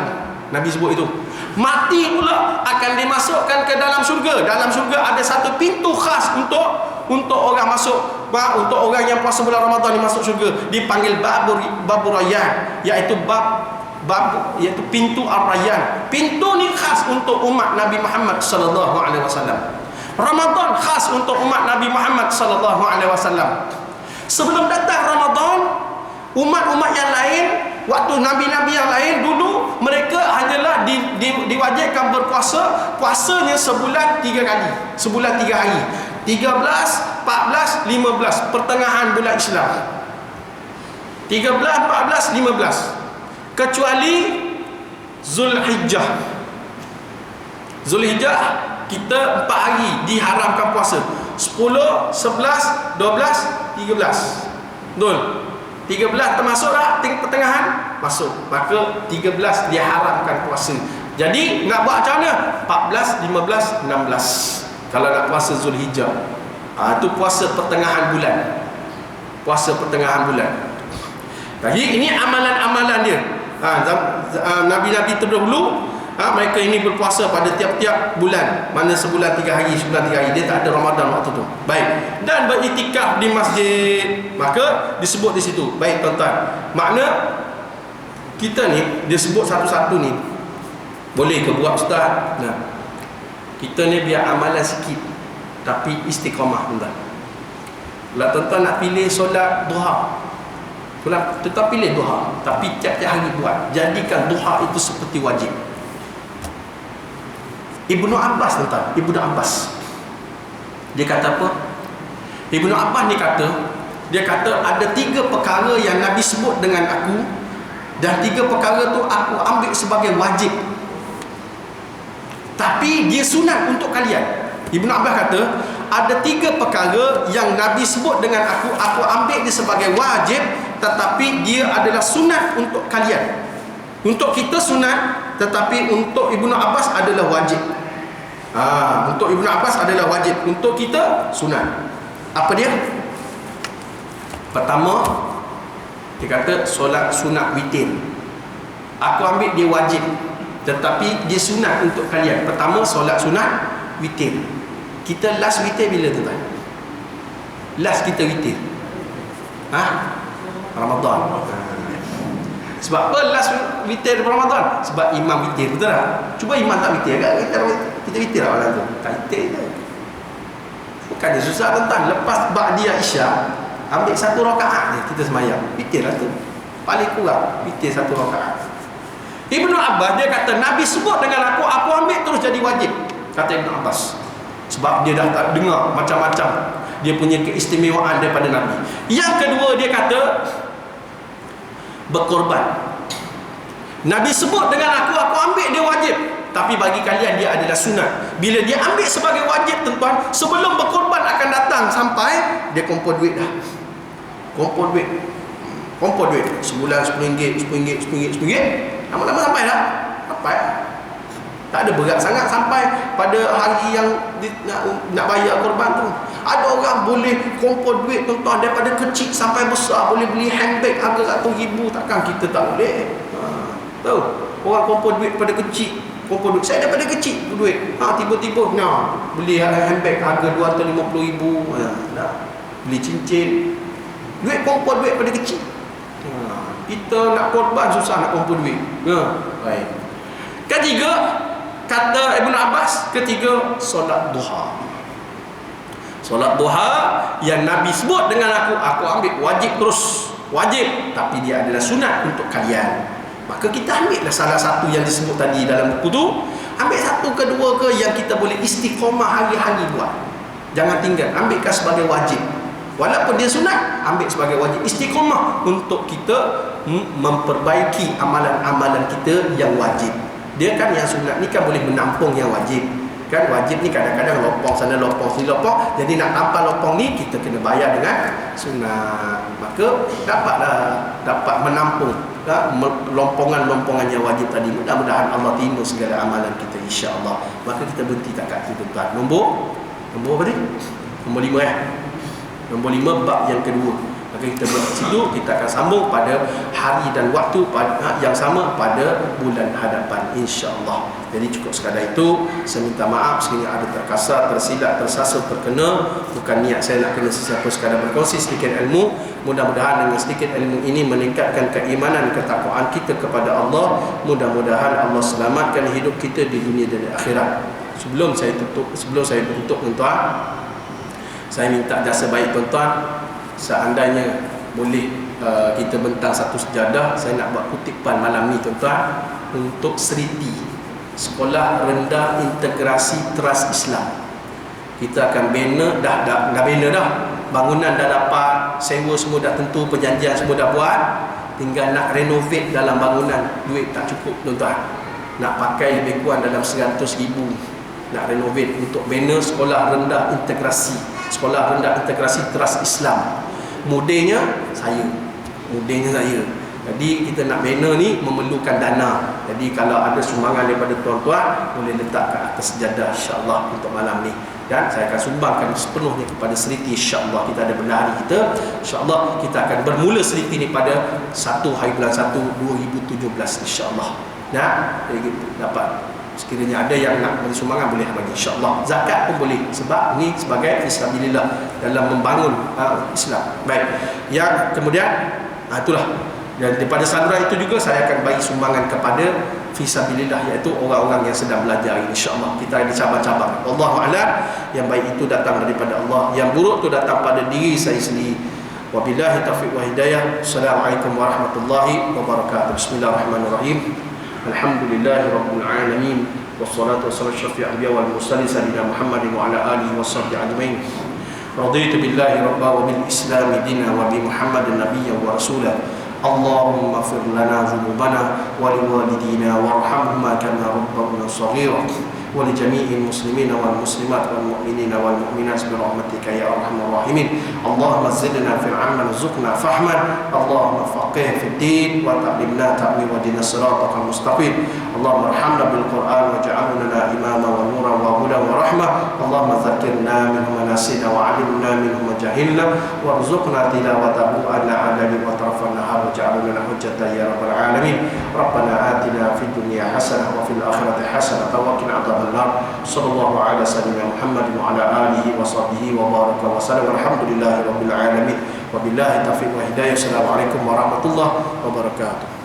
Nabi sebut itu. Mati pula akan dimasukkan ke dalam syurga. Dalam syurga ada satu pintu khas untuk orang masuk, untuk orang yang puasa bulan Ramadan ni masuk syurga. Dipanggil Babur Rayyan, iaitu iaitu pintu Ar-Rayyan. Pintu ni khas untuk umat Nabi Muhammad sallallahu alaihi wasallam. Ramadan khas untuk umat Nabi Muhammad sallallahu alaihi wasallam. Sebelum datang Ramadan, umat-umat yang lain, waktu nabi-nabi yang lain dulu, mereka hanyalah diwajibkan berpuasa. Puasanya sebulan 3 kali, sebulan 3 hari, 13, 14, 15, pertengahan bulan Islam. 13, 14, 15, kecuali Zulhijjah. Kita 4 hari diharamkan puasa. 10, 11, 12, 13. Betul? 13 termasuk tak pertengahan? Masuk. Maka 13 diharamkan puasa. Jadi nak buat macam mana? 14, 15, 16. Kalau nak puasa Zulhijjah. Itu puasa pertengahan bulan. Jadi ini amalan-amalan dia. Nabi-nabi terdahulu, mereka ini berpuasa pada tiap-tiap bulan. Mana sebulan 3 hari, dia tak ada Ramadan waktu tu. Baik. Dan beriktikaf di masjid, maka disebut di situ. Baik tuan-tuan, makna kita ni dia sebut satu-satu ni boleh ke buat ustaz. Nah, kita ni biar amalan sikit tapi istiqamah tuan-tuan. Kalau tuan-tuan nak pilih solat duha, tetap pilih duha, tapi tiap-tiap hari buat. Jadikan duha itu seperti wajib. Ibnu Abbas tuan-tuan, dia kata apa? Ibnu Abbas dia kata ada 3 perkara yang Nabi sebut dengan aku, dan 3 perkara tu aku ambil sebagai wajib, tapi dia sunat untuk kalian. Ibnu Abbas kata ada 3 perkara yang Nabi sebut dengan aku ambil dia sebagai wajib, tetapi dia adalah sunat untuk kalian. Untuk kita sunat, tetapi untuk Ibnu Abbas adalah wajib. Untuk Ibnu Abbas adalah wajib, untuk kita sunat. Apa dia? Pertama, dia kata solat sunat witir. Aku ambil dia wajib, tetapi dia sunat untuk kalian. Pertama, solat sunat witir. Kita last witir bila tuan-tuan? Last kita witir Ramadan. Sebab apa last witir Ramadan? Sebab imam witir, betul tak? Cuba imam tak witir kan? Kita witir lah malam tu. Tak witir je. Bukannya susah tuan-tuan. Lepas ba'diyah Isya, ambil 1 rakaat je kita semayang. Witir lah tu. Paling kurang witir 1 rakaat. Ibnu Abbas dia kata Nabi sebut dengan aku ambil terus jadi wajib. Kata Ibnu Abbas. Sebab dia dah tak dengar macam-macam dia punya keistimewaan daripada Nabi. Yang kedua, dia kata berkorban. Nabi sebut dengan aku ambil dia wajib, tapi bagi kalian dia adalah sunat. Bila dia ambil sebagai wajib, tuan-tuan, sebelum berkorban akan datang sampai dia kumpul duit dah. Kumpul duit sebulan RM10, lama-lama sampai dah. Sampai tak ada berat sangat sampai pada hari yang nak bayar korban tu. Ada orang boleh kumpul duit, tuan-tuan, daripada kecil sampai besar, boleh beli handbag harga RM100,000. Takkan kita tak boleh? Tahu? Orang kumpul duit pada kecil, kumpul duit. Saya daripada kecil duit. Tiba-tiba beli handbag harga RM250,000. Beli cincin. Duit kumpul duit pada kecil. Kita nak korban susah nak kumpul duit. Baik. Ketiga, kata Ibn Abbas, solat duha. Solat duha yang Nabi sebut dengan aku ambil wajib terus. Wajib, tapi dia adalah sunat untuk kalian. Maka kita ambillah salah satu yang disebut tadi dalam buku tu. Ambil satu ke dua ke yang kita boleh istiqomah hari-hari buat. Jangan tinggal, ambilkan sebagai wajib. Walaupun dia sunat, ambil sebagai wajib. Istiqomah untuk kita memperbaiki amalan-amalan kita yang wajib. Dia kan yang sunat ni kan boleh menampung yang wajib. Kan wajib ni kadang-kadang lopong sana, lopong sini, lopong. Jadi nak tampal lopong ni, kita kena bayar dengan sunat. Maka dapat menampung lompongan-lompongan yang wajib tadi. Mudah-mudahan Allah terima segala amalan kita, insya-Allah. Maka kita berhenti kat situ, tuan. Nombor apa ni? Nombor 5 ya. Nombor 5 bab yang kedua. Maka kita berhenti situ, kita akan sambung pada hari dan waktu yang sama pada bulan hadapan, insya-Allah. Jadi cukup sekadar itu. Saya minta maaf sekiranya ada terkasar, tersilap, tersasar, terkena. Bukan niat saya nak kena sesiapa, sekadar berkongsi sedikit ilmu. Mudah-mudahan dengan sedikit ilmu ini meningkatkan keimanan, ketakwaan kita kepada Allah. Mudah-mudahan Allah selamatkan hidup kita di dunia dan di akhirat. Sebelum saya tutup, tuan-tuan, saya minta jasa baik tuan-tuan. Seandainya boleh kita bentang satu sejadah, saya nak buat kutipan malam ni, tuan-tuan, untuk Seriti, Sekolah Rendah Integrasi Trust Islam. Kita akan banner dah banner dah. Bangunan dah dapat, sewa semua dah tentu, perjanjian semua dah buat. Tinggal nak renovate dalam bangunan, duit tak cukup, tuan-tuan. Nak pakai lebih kurang dalam 100,000 nak renovate untuk banner Sekolah Rendah Integrasi Trust Islam. Mudahnya saya. Jadi kita nak banner ni memerlukan dana. Jadi kalau ada sumbangan daripada tuan-tuan, boleh letak kat atas sejadah, insya-Allah, untuk malam ni. Dan saya akan sumbangkan sepenuhnya kepada Seriti, insya-Allah. Kita ada bendahari kita, insya-Allah. Kita akan bermula Seriti ni pada 1 hari bulan 1 2017, insya-Allah. Jadi dapat, sekiranya ada yang nak beri sumbangan, boleh bagi, insya-Allah. Zakat pun boleh, sebab ni sebagai fisabilillah dalam membangun Islam. Baik. Yang kemudian itulah. Dan daripada saluran itu juga saya akan bagi sumbangan kepada fisabilillah, iaitu orang-orang yang sedang belajar ini, insya-Allah. Kita ada cabang-cabang. Wallahu a'lam. Yang baik itu datang daripada Allah, yang buruk itu datang pada diri saya sendiri. Wabillahi taufiq wa hidayah. Assalamualaikum warahmatullahi wabarakatuh. Bismillahirrahmanirrahim. Alhamdulillahi rabbil alamin. Wassalatu wassalamu ala asyrafil anbiya wal mursalin sayyidina Muhammadin wa ala alihi washabbihi ajmain. Raditu billahi rabba wa bil islam dina wa bi Muhammadin nabiyyan wa rasulah. Allahumma fir lana dhunubana wa liwalidina warhamhuma kama rabbawna shaghira wa li jami'il muslimina wal muslimat wal mu'minina wal mu'minat bi rahmatika ya arhamar rahimin. Allahumma zidna fil 'ilmi warzuqna fahman. Allahumma faqih fid din wa ta'limna ta'wil wa dina siratal mustaqim. Allahumma arhamna bil Qur'an waj'alna lana imama wa nuran wa hudan wa rahmah. Allahumma dzakkirna minhu ma nasina wa 'allimna minhu ma jahilna warzuqna tilawatahu ana 'ala wa tarafan nahar waj'alna lana hujjatan ya rabbal alamin. Rabbana atina fid dunya hasanah wa fil akhirati hasanah wa qina adzabannar. Sallallahu ala sayyidina Muhammadin wa ala alihi wa sahbihi wa baraka wa sallam. Alhamdulillahi rabbil alamin. Wabillahi taufiq wa hidayah. Assalamualaikum warahmatullahi wabarakatuh.